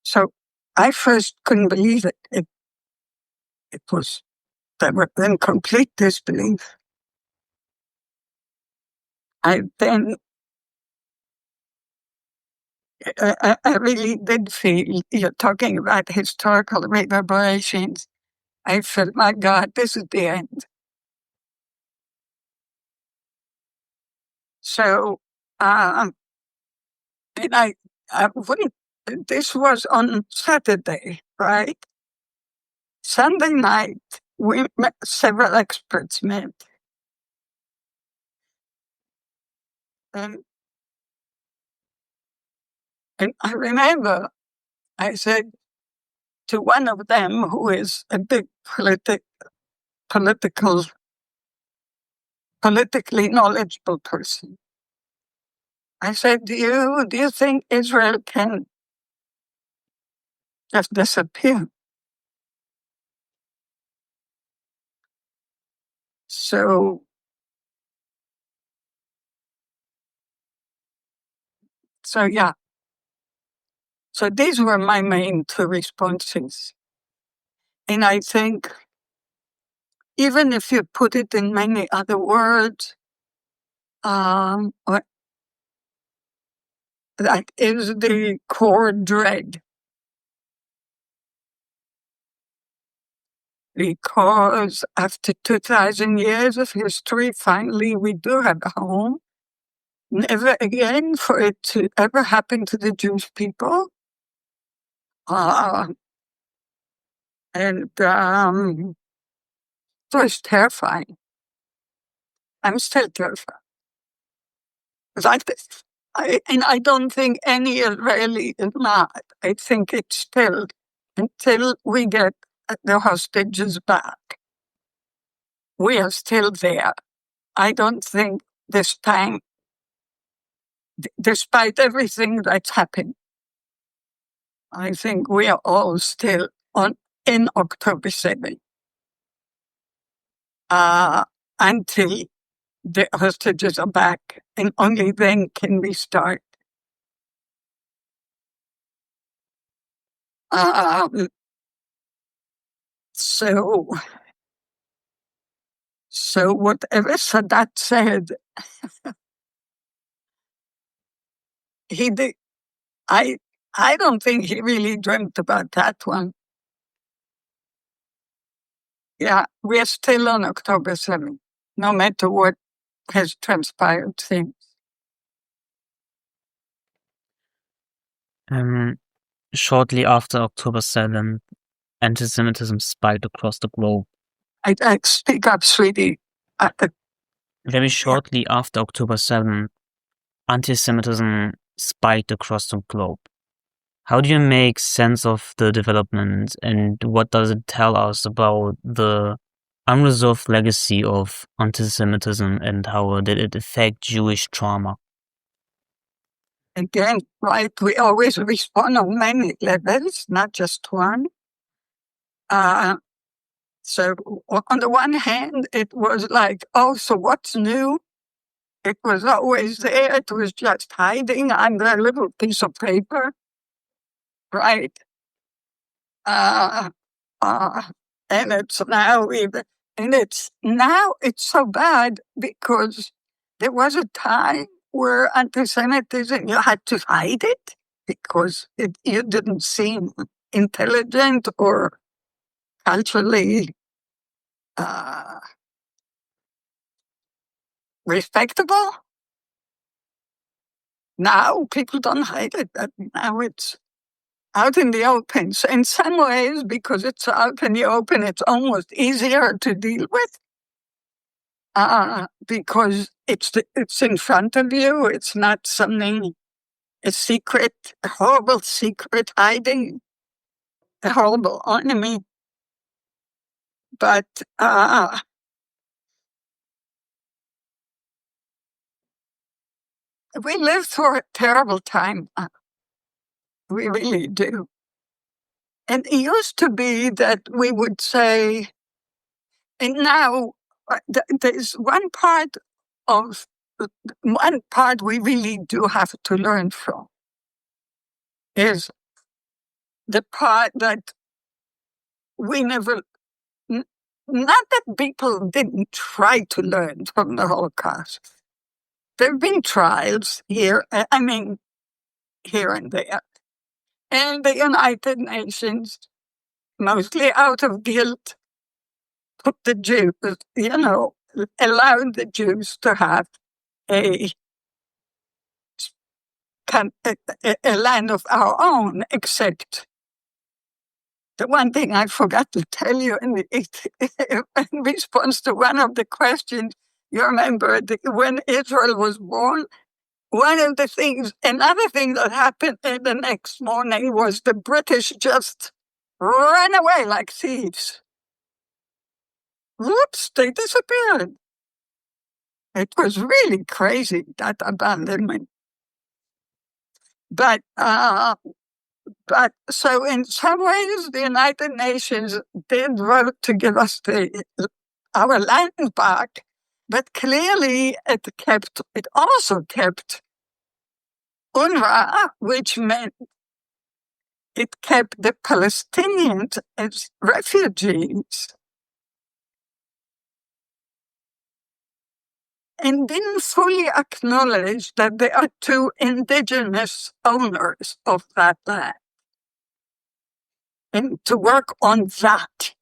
So I first couldn't believe it. It was, they were in complete disbelief. I then, I really did feel, you're talking about historical reverberations. I felt, my God, this is the end. So, and I wouldn't, this was on Saturday, right? Sunday night, we met, several experts met. And I remember I said to one of them, who is a big politically knowledgeable person, I said, do you think Israel can just disappear? So yeah. So these were my main two responses. And I think even if you put it in many other words, that is the core dread. Because after 2,000 years of history, finally we do have a home. Never again for it to ever happen to the Jewish people. And it was terrifying. I'm still terrified. And I don't think any Israeli is not. I think it's still, until we get the hostages back, we are still there. I don't think this time, despite everything that's happened, I think we are all still in October 7th until the hostages are back, and only then can we start. So whatever Sadat said, he did. I don't think he really dreamt about that one. Yeah, we're still on October 7th, no matter what has transpired since. Shortly after October 7th, anti-Semitism spiked across the globe. I speak up, sweetie. Very shortly after October 7th, anti-Semitism spiked across the globe. How do you make sense of the development, and what does it tell us about the unresolved legacy of anti-Semitism, and how did it affect Jewish trauma? Again, right, we always respond on many levels, not just one. So on the one hand, it was like, oh, so what's new? It was always there. It was just hiding under a little piece of paper, right? And it's now it's so bad because there was a time where anti-Semitism, you had to hide it because you didn't seem intelligent or culturally respectable. Now people don't hide it. Now it's out in the open. So in some ways, because it's out in the open, it's almost easier to deal with. Because it's in front of you. It's not something, a secret, a horrible secret hiding, a horrible enemy. But we live through a terrible time. We really do. And it used to be that we would say, and now there's one part we really do have to learn from is the part that we never, not that people didn't try to learn from the Holocaust. There have been trials here, here and there. And the United Nations, mostly out of guilt, put the Jews, allowed the Jews to have a land of our own, except the one thing I forgot to tell you in response to one of the questions, you remember when Israel was born, another thing that happened the next morning was the British just ran away like thieves. Whoops, they disappeared. It was really crazy, that abandonment. But so in some ways, the United Nations did vote to give us our land back, but clearly it also kept UNRWA, which meant it kept the Palestinians as refugees and didn't fully acknowledge that there are two indigenous owners of that land. And to work on that.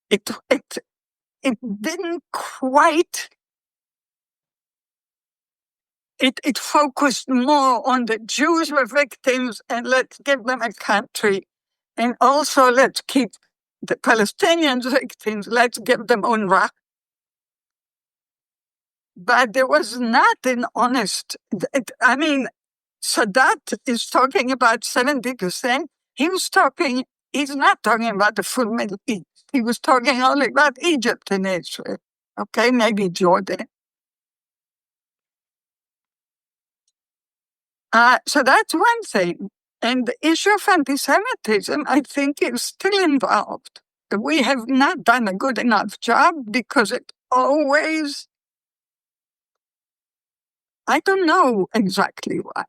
It didn't quite. It focused more on the Jews were victims and let's give them a country. And also let's keep the Palestinians victims, let's give them UNRWA. But there was not an honest, Sadat is talking about 70%. He's not talking about the full Middle East. He was talking only about Egypt and Israel. Okay, maybe Jordan. So that's one thing. And the issue of anti-Semitism, I think, is still involved. We have not done a good enough job because it always, I don't know exactly why.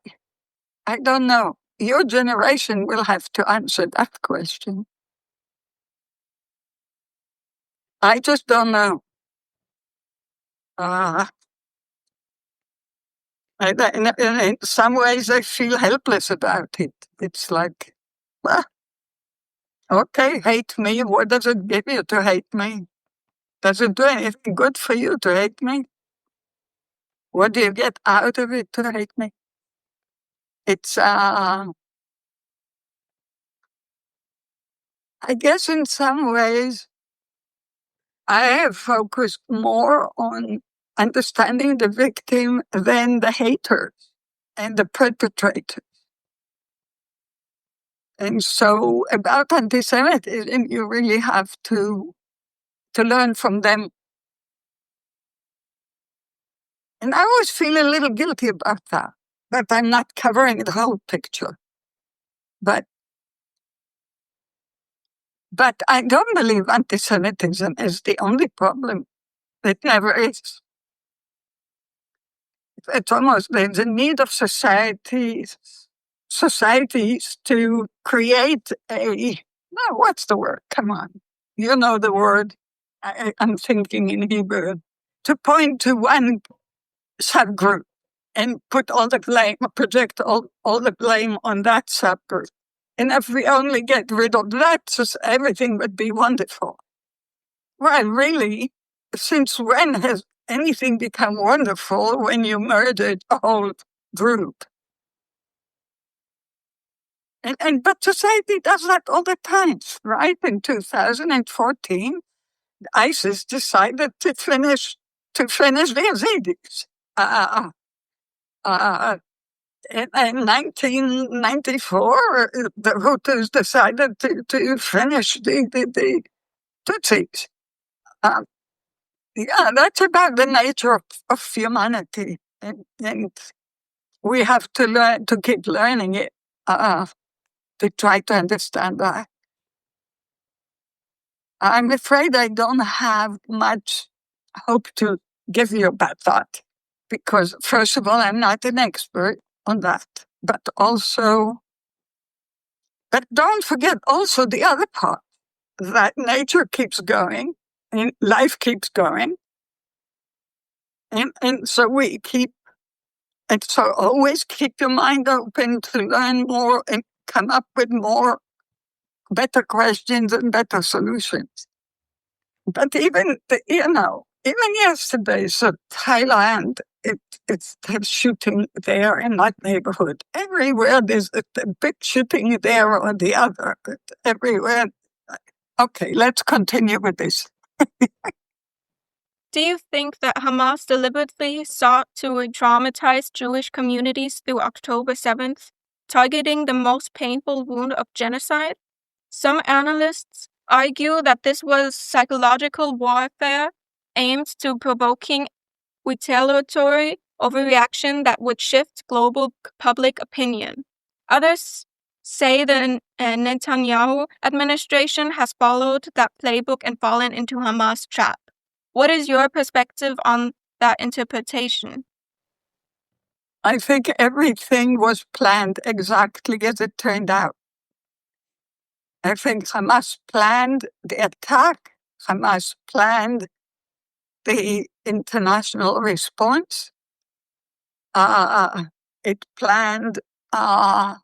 I don't know. Your generation will have to answer that question. I just don't know. In some ways, I feel helpless about it. It's like, well, okay, hate me. What does it give you to hate me? Does it do anything good for you to hate me? What do you get out of it to hate me? It's, I guess in some ways, I have focused more on understanding the victim than the haters and the perpetrators. And so about anti-Semitism, you really have to learn from them. And I always feel a little guilty about that I'm not covering the whole picture. But I don't believe anti-Semitism is the only problem. It never is. It's almost there's a need of societies to create what's the word? Come on. You know the word. I'm thinking in Hebrew. To point to one subgroup and put all the blame, project all the blame on that subgroup. And if we only get rid of that, everything would be wonderful. Well, really, since when has anything become wonderful when you murdered a whole group? But society does that all the time, right? In 2014, ISIS decided to finish the Yazidis. In 1994, the Hutus decided to finish the Tutsis. Yeah, that's about the nature of humanity. And we have to learn to keep learning it to try to understand that. I'm afraid I don't have much hope to give you about that. Because, first of all, I'm not an expert on that. But don't forget also the other part, that nature keeps going and life keeps going. And so always keep your mind open to learn more and come up with more better questions and better solutions. But even yesterday, so Thailand, it's shooting there in that neighborhood. Everywhere there's a big shooting there or the other. Everywhere. Okay, let's continue with this. Do you think that Hamas deliberately sought to re-traumatize Jewish communities through October 7th, targeting the most painful wound of genocide? Some analysts argue that this was psychological warfare aimed to provoking retaliatory overreaction that would shift global public opinion. Others say the Netanyahu administration has followed that playbook and fallen into Hamas' trap. What is your perspective on that interpretation? I think everything was planned exactly as it turned out. I think Hamas planned the attack. Hamas planned the international response. It planned. Hamas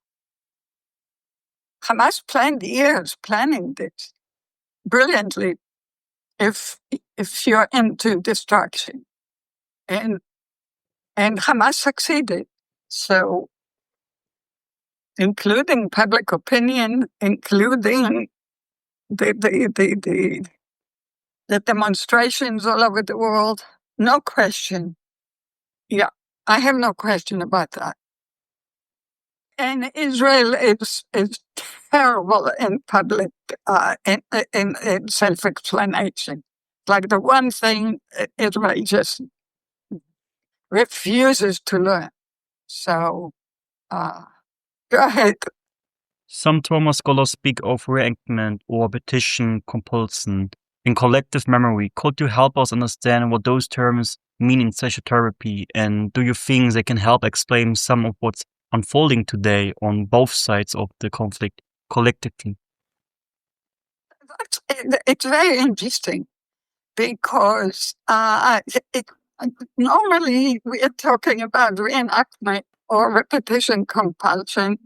planned years planning this brilliantly. If you're into destruction, and Hamas succeeded. So, including public opinion, including the demonstrations all over the world, no question. Yeah, I have no question about that. And Israel is terrible in public, in self-explanation. Like the one thing Israel just refuses to learn. So, go ahead. Some trauma scholars speak of reenactment or repetition compulsion in collective memory. Could you help us understand what those terms mean in psychotherapy? And do you think they can help explain some of what's unfolding today on both sides of the conflict collectively? It's very interesting because normally we are talking about reenactment or repetition compulsion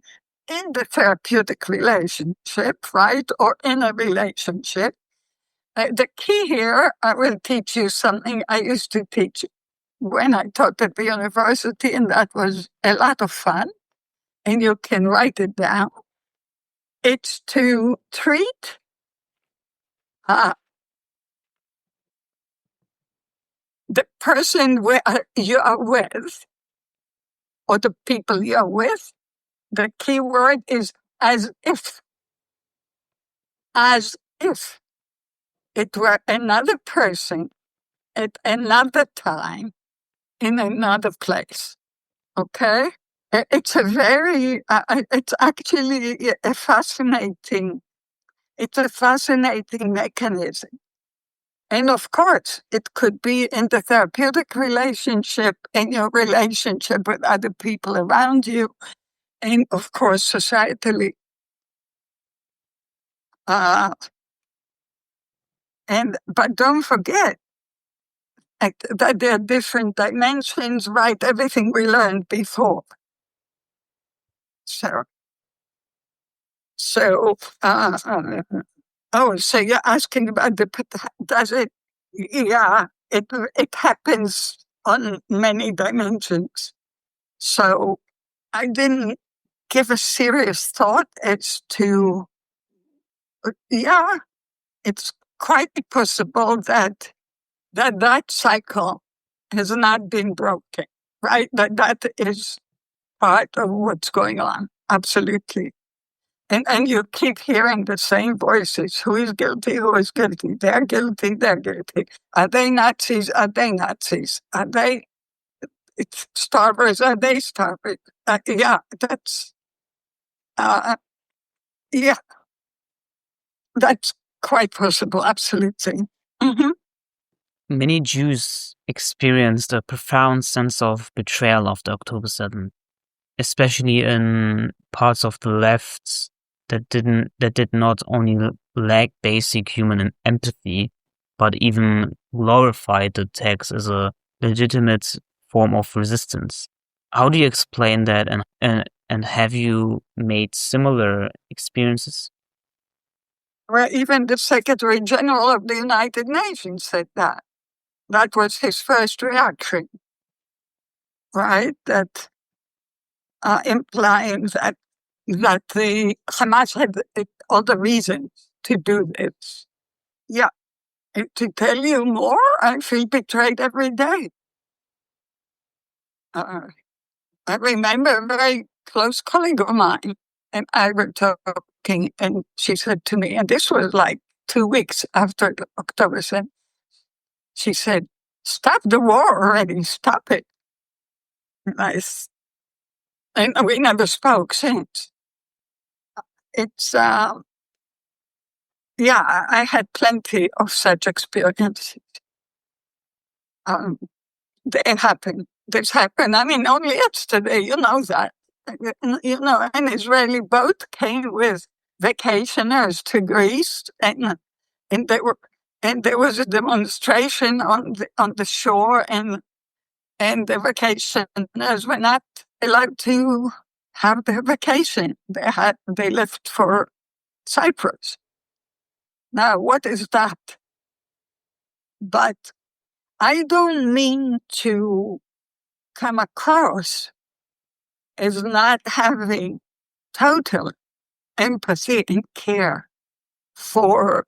in the therapeutic relationship, right? Or in a relationship. The key here, I will teach you something I used to teach when I taught at the university, and that was a lot of fun. And you can write it down. It's to treat the person you are with, or the people you are with. The key word is as if it were another person at another time in another place. Okay? It's it's actually a fascinating mechanism. And of course, it could be in the therapeutic relationship, in your relationship with other people around you, and of course, societally. But don't forget that there are different dimensions, right? Everything we learned before. So, So, so you're asking about does it? Yeah, it happens on many dimensions. So I didn't give a serious thought as to, it's quite possible that cycle has not been broken, right? That is part of what's going on. Absolutely. And you keep hearing the same voices. Who is guilty? Who is guilty? They're guilty. They're guilty. Are they Nazis? Are they Nazis? Are they starvers? Are they starvers? That's that's quite possible. Absolutely. Mm-hmm. Many Jews experienced a profound sense of betrayal after October 7th, especially in parts of the left that did not only lack basic human empathy, but even glorified the attacks as a legitimate form of resistance. How do you explain that, and have you made similar experiences? Well, even the Secretary General of the United Nations said that. That was his first reaction, right? That implying that the Hamas had all the reasons to do this. Yeah. And to tell you more, I feel betrayed every day. I remember a very close colleague of mine, and I were talking, and she said to me, and this was like 2 weeks after October 7th, she said, "Stop the war already, stop it." And we never spoke since. It's, I had plenty of such experiences. They happen. This happened. I mean, only yesterday, you know that. You know, an Israeli boat came with vacationers to Greece, and there was a demonstration on the shore, and the vacationers were not allowed to have their vacation. They left for Cyprus. Now, what is that? But I don't mean to come across as not having total empathy and care for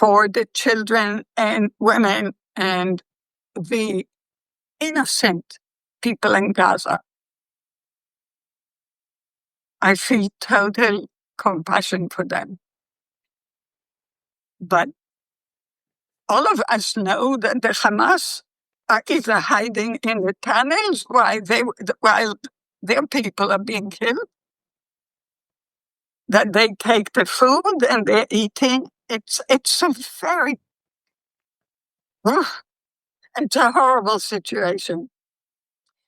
the children and women and the innocent people in Gaza. I feel total compassion for them. But all of us know that the Hamas are either hiding in the tunnels while their people are being killed, that they take the food and they're eating. It's a very, it's a horrible situation.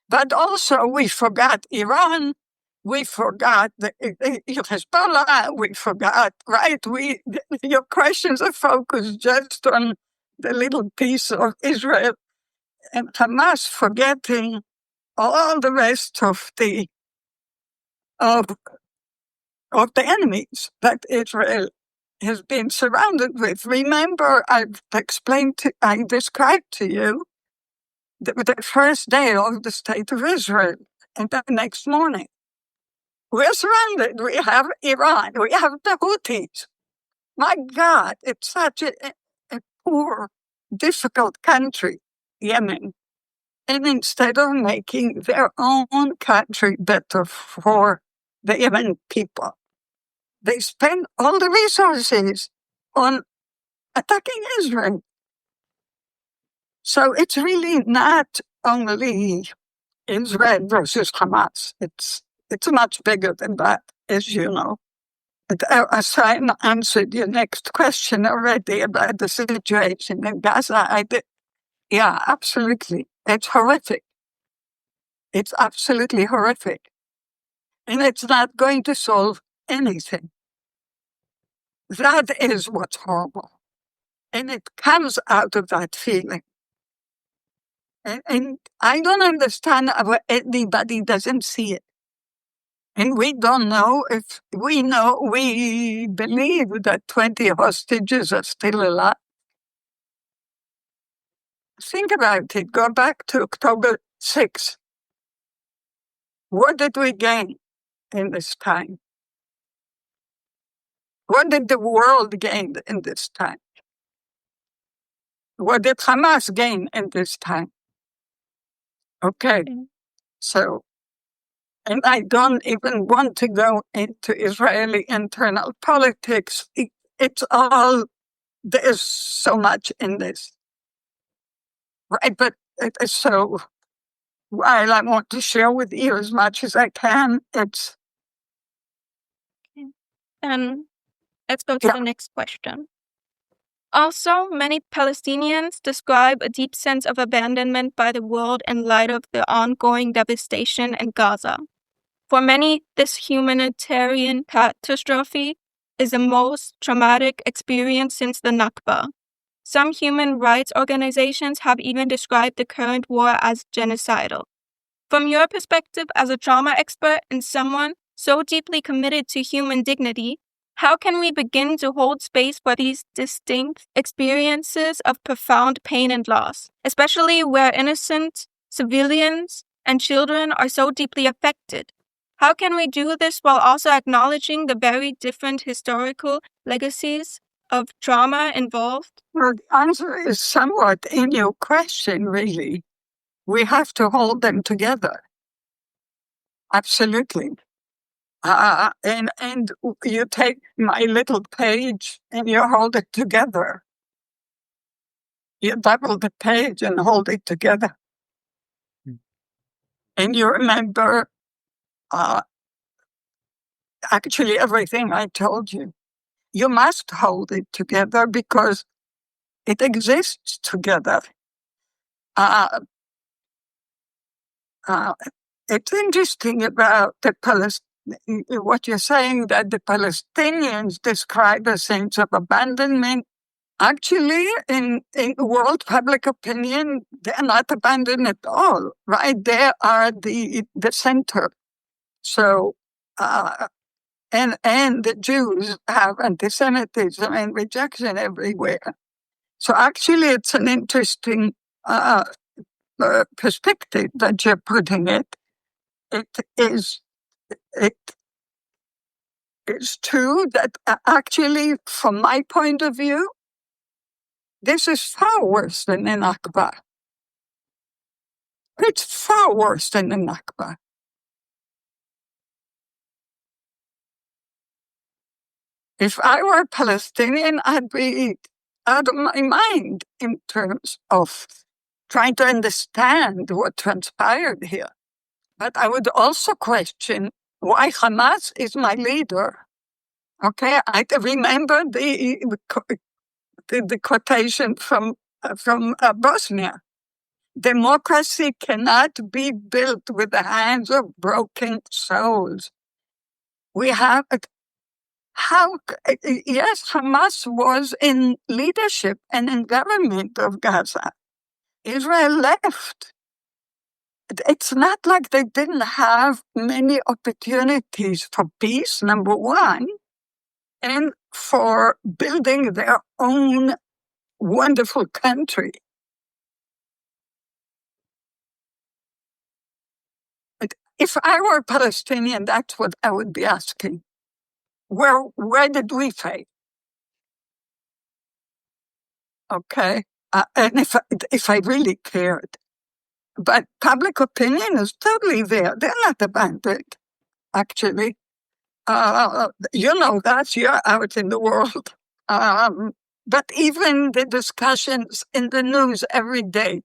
But also we forgot Iran, we forgot the Hezbollah, we forgot, right? Your questions are focused just on the little piece of Israel and Hamas, forgetting all the rest of the enemies that Israel has been surrounded with. Remember, I described to you the first day of the State of Israel, and the next morning, we're surrounded. We have Iran, we have the Houthis. My God, it's such a poor, difficult country, Yemen. And instead of making their own country better for the Yemen people, they spend all the resources on attacking Israel. So it's really not only Israel versus Hamas. It's much bigger than that, as you know. As I answered your next question already about the situation in Gaza, I did. Yeah, absolutely. It's horrific. It's absolutely horrific. And it's not going to solve anything. That is what's horrible. And it comes out of that feeling. And I don't understand how anybody doesn't see it. And we don't know if we believe that 20 hostages are still alive. Think about it. Go back to October 6th. What did we gain in this time? What did the world gain in this time? What did Hamas gain in this time? Okay, so, and I don't even want to go into Israeli internal politics. It's all, there's so much in this. Right, but so while I want to share with you as much as I can, it's... And let's go to the next question. Also, many Palestinians describe a deep sense of abandonment by the world in light of the ongoing devastation in Gaza. For many, this humanitarian catastrophe is the most traumatic experience since the Nakba. Some human rights organizations have even described the current war as genocidal. From your perspective as a trauma expert and someone so deeply committed to human dignity, how can we begin to hold space for these distinct experiences of profound pain and loss, especially where innocent civilians and children are so deeply affected? How can we do this while also acknowledging the very different historical legacies of trauma involved? Well, the answer is somewhat in your question, really. We have to hold them together. Absolutely. And you take my little page and you hold it together. You double the page and hold it together. And you remember actually everything I told you. You must hold it together because it exists together. It's interesting about what you're saying, that the Palestinians describe a sense of abandonment. Actually, in world public opinion, they're not abandoned at all, right? They are the center. So, and the Jews have anti-Semitism and rejection everywhere. So actually, it's an interesting perspective that you're putting it. It's true that actually, from my point of view, this is far worse than the Nakba. It's far worse than the Nakba. If I were Palestinian, I'd be out of my mind in terms of trying to understand what transpired here. But I would also question why Hamas is my leader. Okay, I remember the quotation from Bosnia. Democracy cannot be built with the hands of broken souls. We have, yes, Hamas was in leadership and in government of Gaza. Israel left. It's not like they didn't have many opportunities for peace, number one, and for building their own wonderful country. If I were Palestinian, that's what I would be asking. Where did we fail? Okay, and if I really cared. But public opinion is totally there. They're not abandoned, actually. You know that. You're out in the world. But even the discussions in the news every day,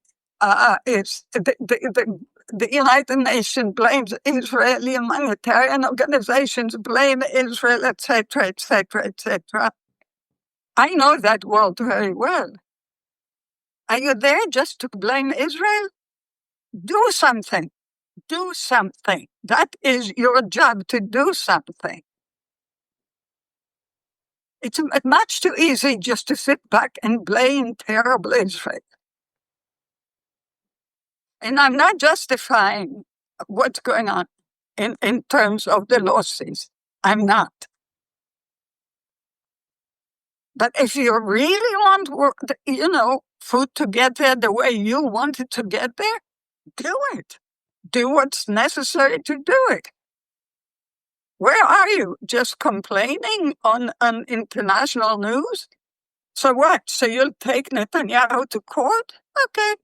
is the United Nations blames Israeli humanitarian organizations, blame Israel, etc., etc., etc. I know that world very well. Are you there just to blame Israel? Do something. Do something. That is your job, to do something. It's much too easy just to sit back and blame terrible Israel. And I'm not justifying what's going on. in terms of the losses. I'm not. But if you really want, food to get there the way you want it to get there, do it. Do what's necessary to do it. Where are you? Just complaining on international news? So what? So you'll take Netanyahu to court? Okay.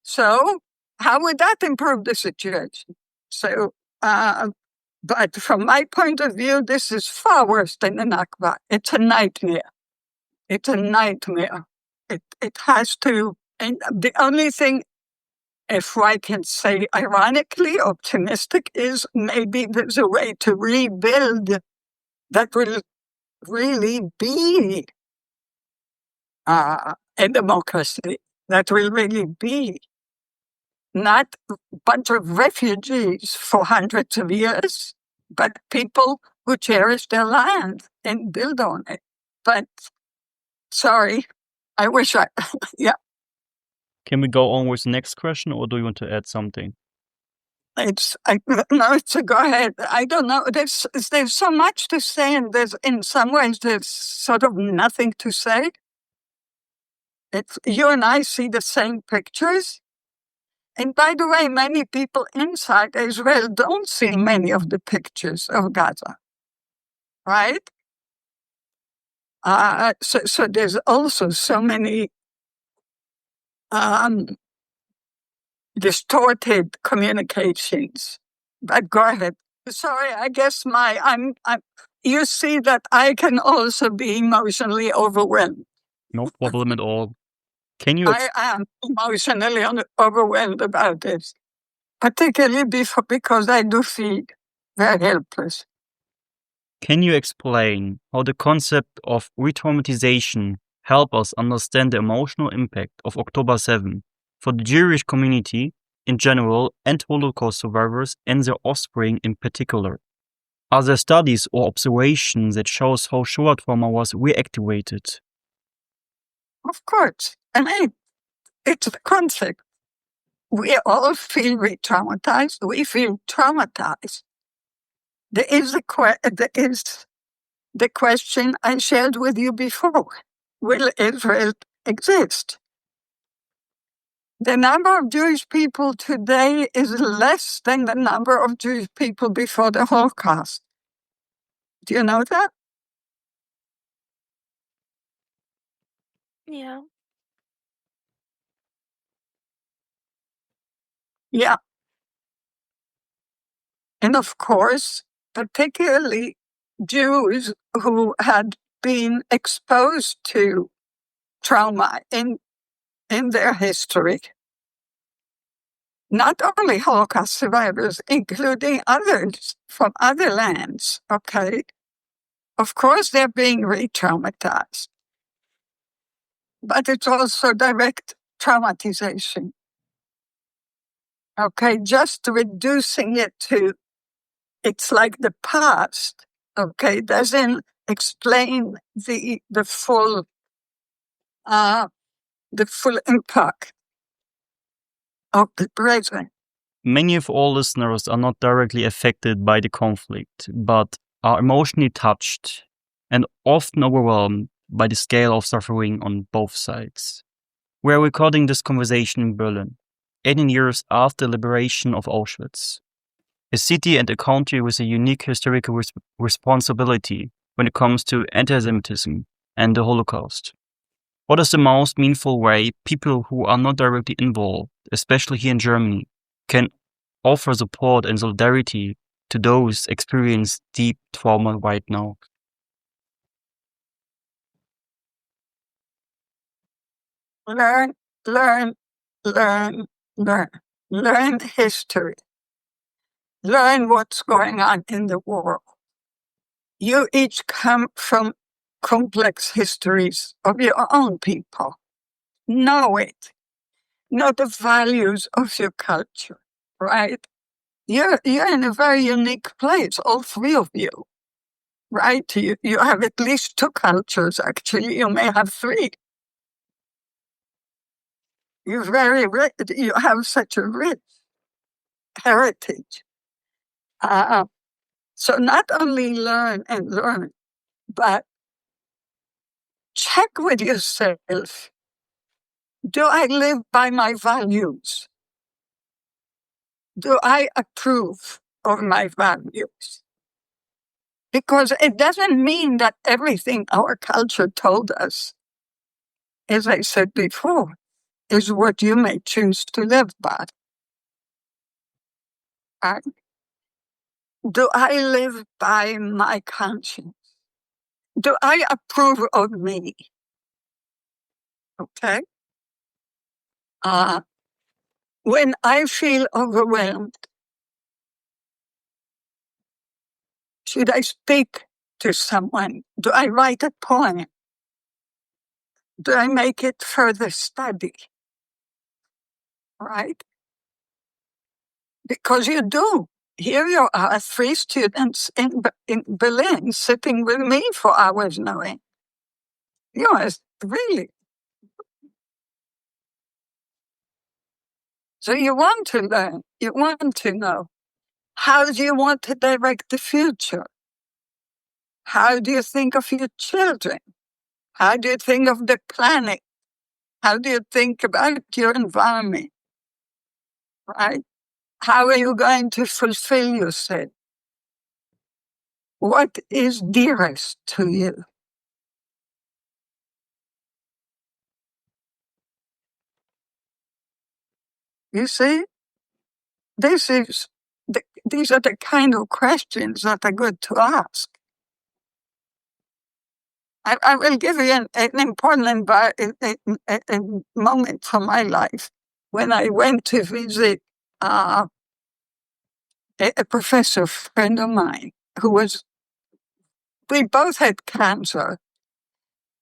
So how would that improve the situation? So, but from my point of view, this is far worse than the Nakba. It's a nightmare. It's a nightmare. It has to, and the only thing, if I can say ironically optimistic, is maybe there's a way to rebuild that will really be a democracy, that will really be not a bunch of refugees for hundreds of years, but people who cherish their land and build on it. But sorry, I wish yeah. Can we go on with the next question, or do you want to add something? No, go ahead. I don't know. There's so much to say, and in some ways there's sort of nothing to say. You and I see the same pictures. And by the way, many people inside Israel don't see many of the pictures of Gaza, right? So there's also so many distorted communications. But go ahead. Sorry, I guess you see that I can also be emotionally overwhelmed. No problem at all. I am emotionally overwhelmed about this, particularly because I do feel very helpless. Can you explain how the concept of re-traumatization help us understand the emotional impact of October 7 for the Jewish community in general and Holocaust survivors and their offspring in particular? Are there studies or observations that shows how Shoah trauma was reactivated? Of course. I mean, it's the concept. We all feel re-traumatized. We feel traumatized. There is the question I shared with you before. Will Israel exist? The number of Jewish people today is less than the number of Jewish people before the Holocaust. Do you know that? Yeah. Yeah. And of course, particularly Jews who had been exposed to trauma in their history. Not only Holocaust survivors, including others from other lands, okay? Of course, they're being re-traumatized. But it's also direct traumatization. Okay, just reducing it to, it's like the past, okay, doesn't explain the full impact of the present. Many of all listeners are not directly affected by the conflict, but are emotionally touched and often overwhelmed by the scale of suffering on both sides. We are recording this conversation in Berlin, 18 years after the liberation of Auschwitz, a city and a country with a unique historical responsibility when it comes to anti-Semitism and the Holocaust. What is the most meaningful way people who are not directly involved, especially here in Germany, can offer support and solidarity to those experiencing deep trauma right now? Learn history. Learn what's going on in the world. You each come from complex histories of your own people. Know it. Know the values of your culture, right? You're in a very unique place, all three of you, right? You have at least two cultures, actually. You may have three. You have such a rich heritage. So not only learn and learn, but check with yourself. Do I live by my values? Do I approve of my values? Because it doesn't mean that everything our culture told us, as I said before, is what you may choose to live by. Right? Do I live by my conscience? Do I approve of me? Okay? When I feel overwhelmed, should I speak to someone? Do I write a poem? Do I make it further study? Right? Because you do. Here you are, 3 students in Berlin sitting with me for hours knowing. Yes, really. So you want to learn, you want to know. How do you want to direct the future? How do you think of your children? How do you think of the planet? How do you think about your environment? Right? How are you going to fulfill yourself? What is dearest to you? You see, these are the kind of questions that are good to ask. I will give you an important moment from my life when I went to visit a professor friend of mine we both had cancer.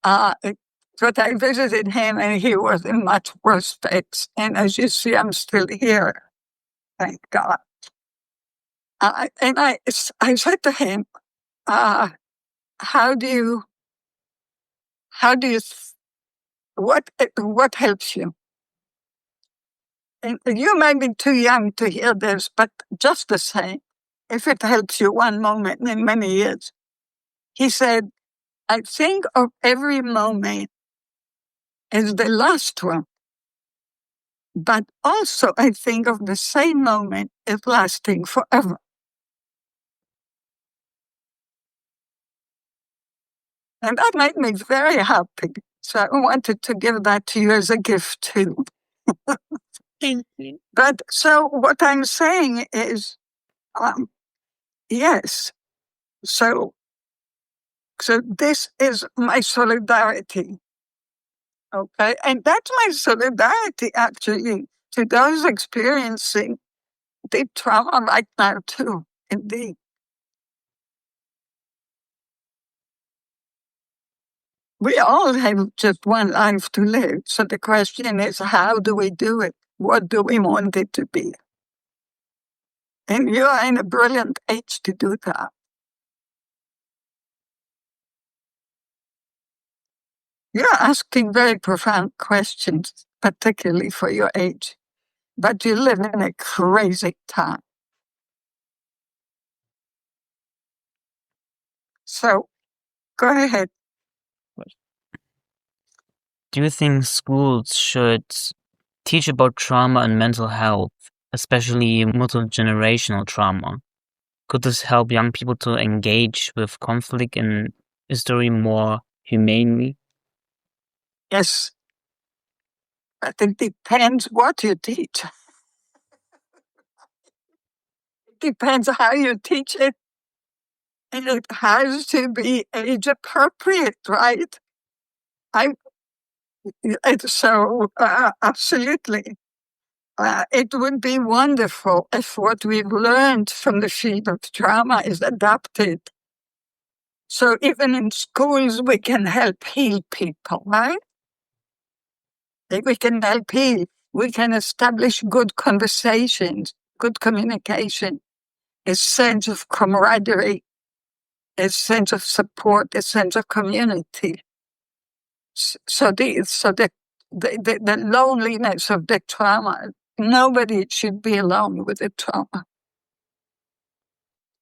But I visited him and he was in much worse states. And as you see, I'm still here. Thank God. And I said to him, what helps you? And you may be too young to hear this, but just the same, if it helps you one moment in many years, he said, I think of every moment as the last one, but also I think of the same moment as lasting forever. And that made me very happy. So I wanted to give that to you as a gift too. Thank you. But so what I'm saying is, yes. So this is my solidarity. Okay. And that's my solidarity actually to those experiencing deep trauma right now too, indeed. We all have just one life to live. So the question is, how do we do it? What do we want it to be? And you are in a brilliant age to do that. You're asking very profound questions, particularly for your age. But you live in a crazy time. So, go ahead. Do you think schools should teach about trauma and mental health, especially multigenerational trauma? Could this help young people to engage with conflict and history more humanely? Yes. But it depends what you teach. It depends how you teach it. And it has to be age appropriate, right? Absolutely. It would be wonderful if what we've learned from the field of trauma is adapted. So even in schools, we can help heal people, right? We can help heal. We can establish good conversations, good communication, a sense of camaraderie, a sense of support, a sense of community. So the loneliness of the trauma, nobody should be alone with the trauma.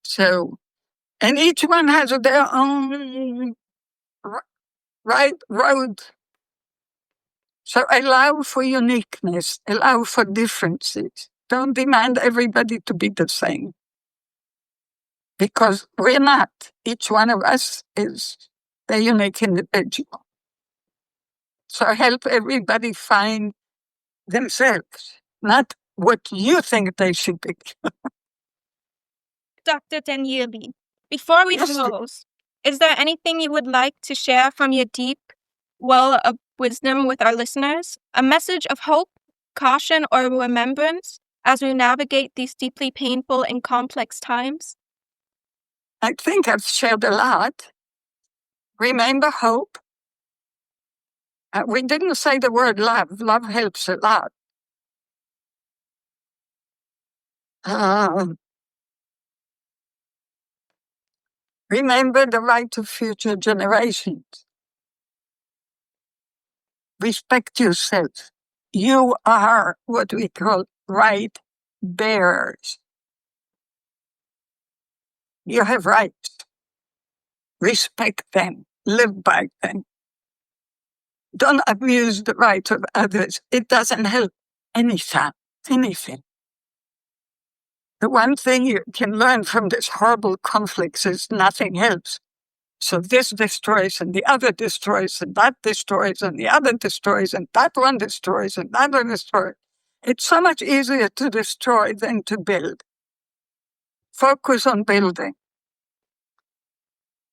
So, and each one has their own right road. So allow for uniqueness, allow for differences. Don't demand everybody to be the same. Because we're not. Each one of us is a unique individual. So help everybody find themselves, not what you think they should be. Dr. Danieli, before we Yes. close, is there anything you would like to share from your deep well of wisdom with our listeners? A message of hope, caution, or remembrance as we navigate these deeply painful and complex times? I think I've shared a lot. Remember hope. We didn't say the word love. Love helps a lot. Remember the right of future generations. Respect yourself. You are what we call right bearers. You have rights. Respect them. Live by them. Don't abuse the rights of others. It doesn't help anything. The one thing you can learn from this horrible conflict is nothing helps. So this destroys, and the other destroys, and that destroys, and the other destroys, and that one destroys, and that one destroys. It's so much easier to destroy than to build. Focus on building.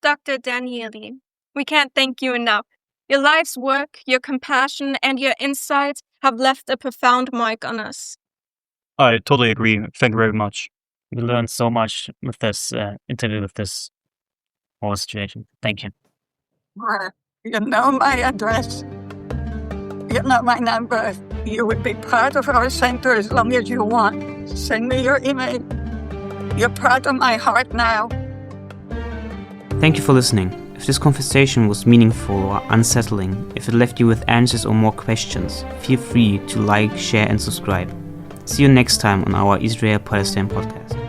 Dr. Danieli, we can't thank you enough. Your life's work, your compassion, and your insights have left a profound mark on us. I totally agree. Thank you very much. We learned so much with this interview, with this whole situation. Thank you. Well, you know my address. You know my number. You would be part of our center as long as you want. Send me your email. You're part of my heart now. Thank you for listening. If this conversation was meaningful or unsettling, if it left you with answers or more questions, feel free to like, share, and subscribe. See you next time on our Israel-Palestine podcast.